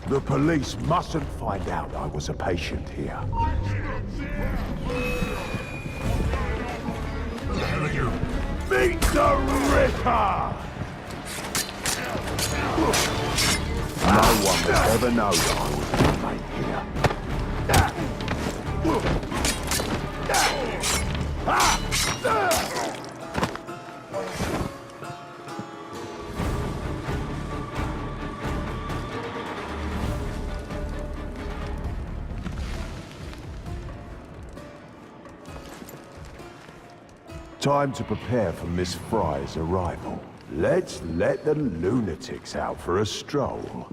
The police mustn't find out I was a patient here. Who the hell are you? Meet the Ripper! No one will ever know that I was an inmate here. Time to prepare for Miss Frye's arrival. Let's let the lunatics out for a stroll.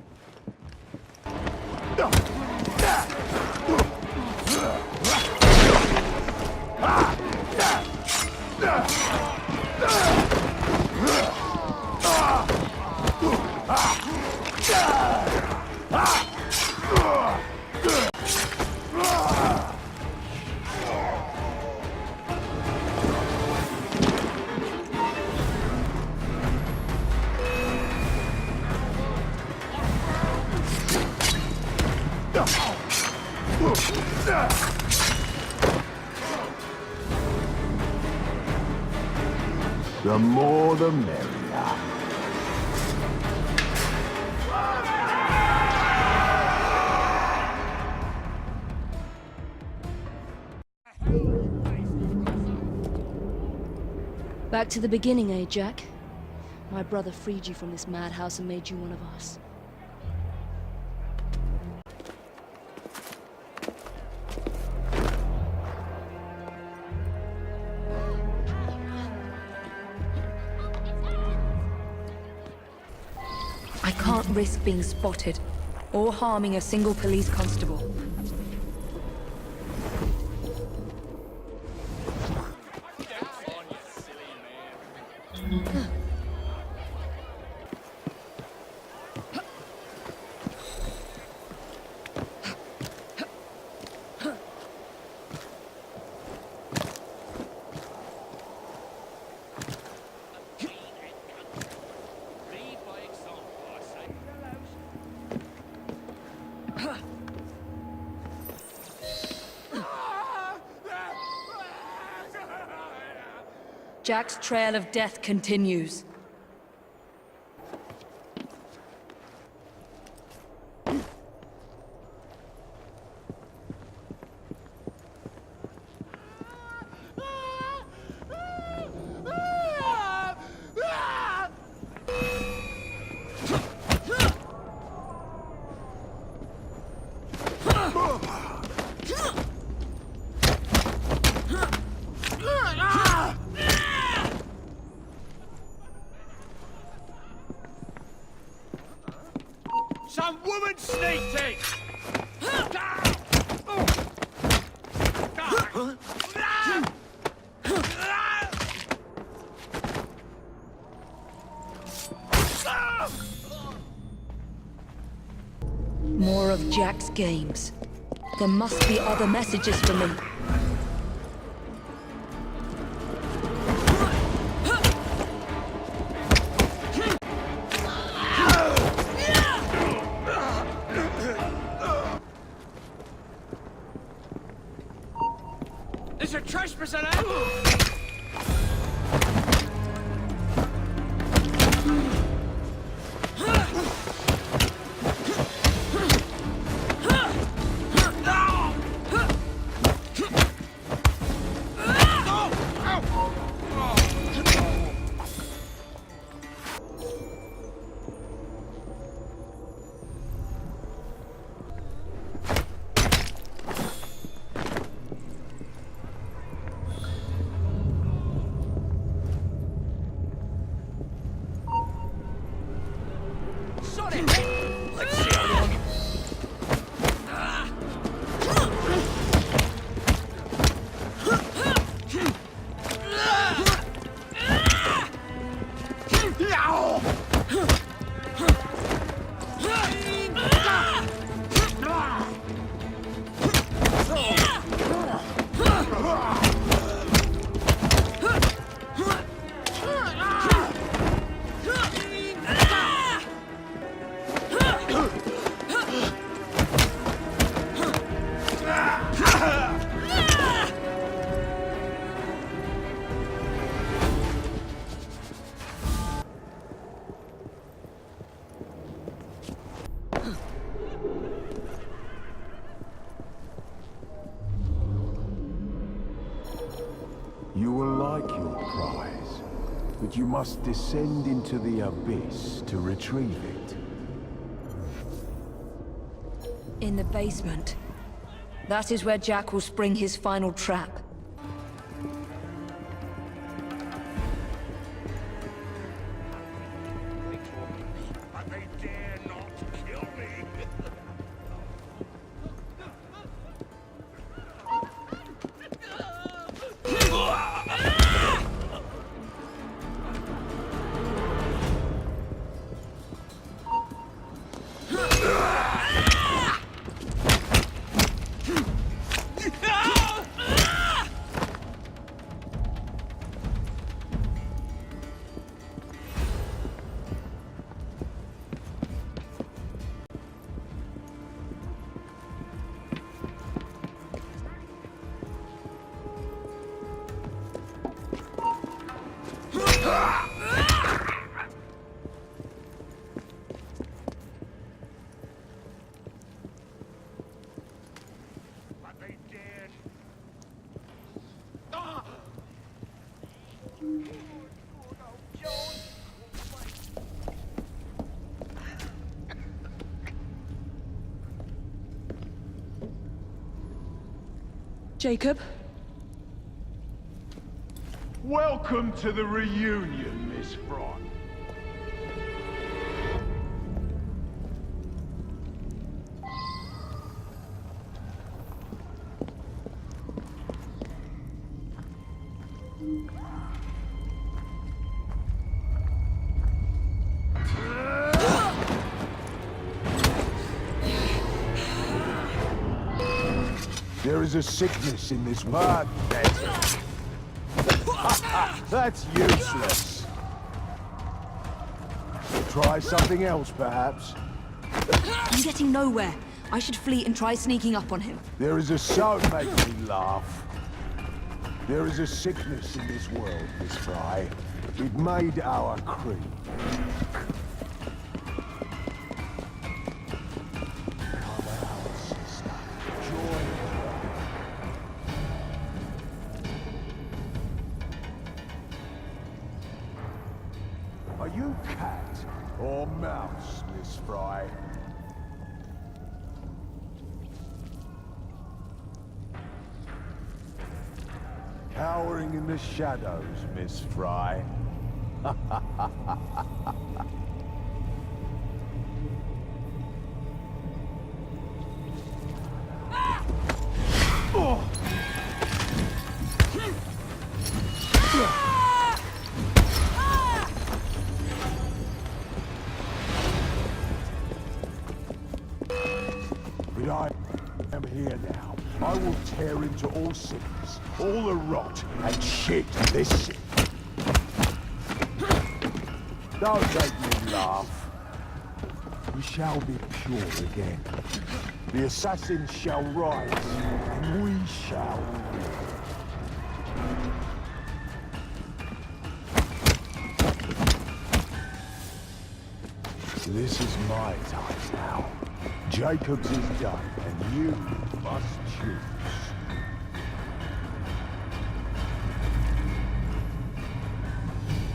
The more the merrier. Back to the beginning, eh, Jack? My brother freed you from this madhouse and made you one of us. I can't risk being spotted, or harming a single police constable. Jack's trail of death continues. Some woman sneaked in! More of Jack's games. There must be other messages for me. There's a trespasser there! You will like your prize, but you must descend into the abyss to retrieve it. In the basement. That is where Jack will spring his final trap. But they dare not kill me! Jacob? Welcome to the reunion, Miss Frye. There is a sickness in this mud desert. That's useless. Try something else, perhaps. I'm getting nowhere. I should flee and try sneaking up on him. There is a song makes me laugh. There is a sickness in this world, Miss Frye. It made our creed. Come out, sister. Join her. Are you cat or mouse, Miss Frye? Cowering in the shadows, Miss Frye. But I am here now. I will tear into all sickness, all the rot and shit this city. Don't make me laugh. We shall be pure again. The assassins shall rise, and we shall live. This is my time now. Jacobs is done, and you must choose.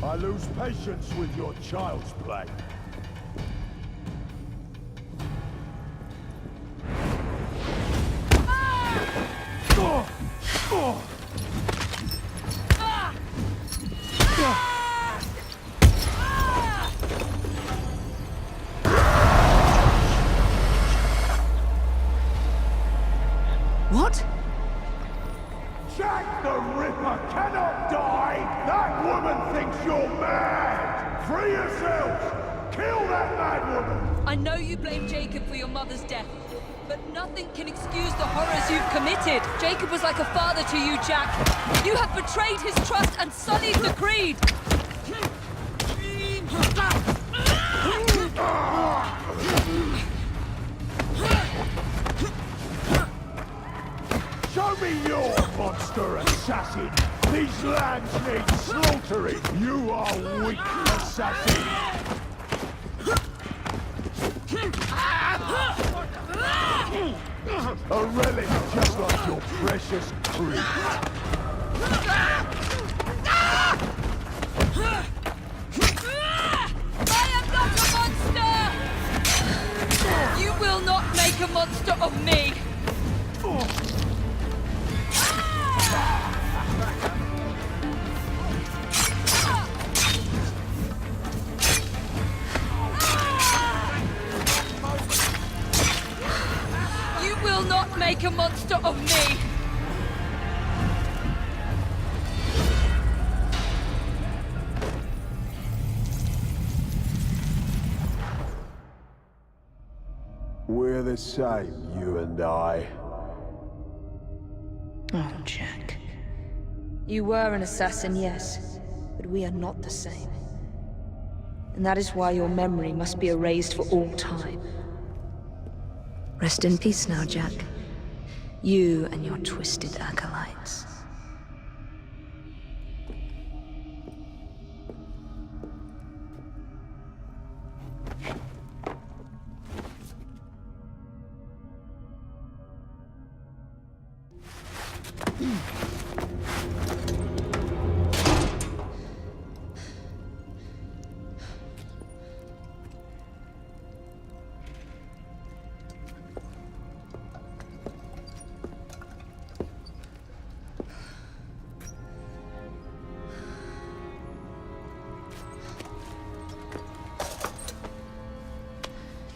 I lose patience with your child's play. What? Jack the Ripper cannot die! That woman thinks you're mad! Free yourselves! Kill that mad woman! I know you blame Jacob for your mother's death, but nothing can excuse the horrors you've committed. Jacob was like a father to you, Jack. You have betrayed his trust and sullied the creed. Show me your monster assassin! These lands need slaughtering! You are weak, assassin! A relic just like your precious creed. I am not a monster! You will not make a monster of me! You will not make a monster of me! We're the same, you and I. Oh, Jack. You were an assassin, yes, but we are not the same. And that is why your memory must be erased for all time. Rest in peace now, Jack. You and your twisted acolytes.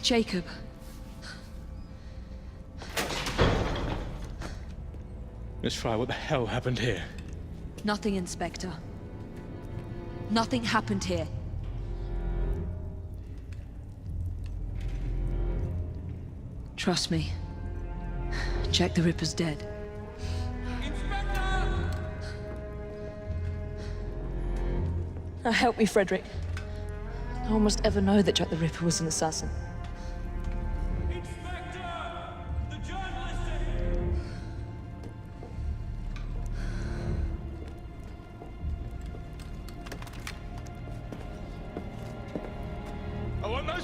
Jacob. Miss Frye, what the hell happened here? Nothing, Inspector. Nothing happened here. Trust me. Jack the Ripper's dead. Now help me, Frederick. No one must ever know that Jack the Ripper was an assassin.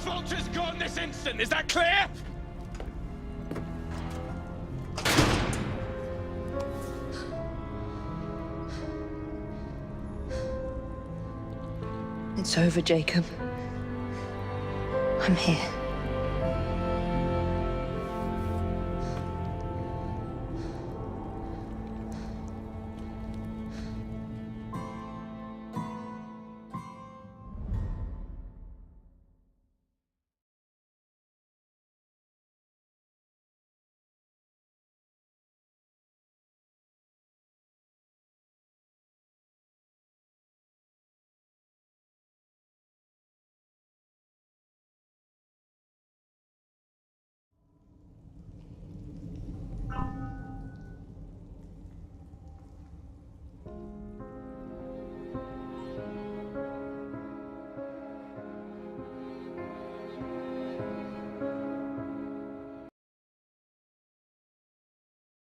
Those vultures gone this instant, is that clear? It's over, Jacob. I'm here.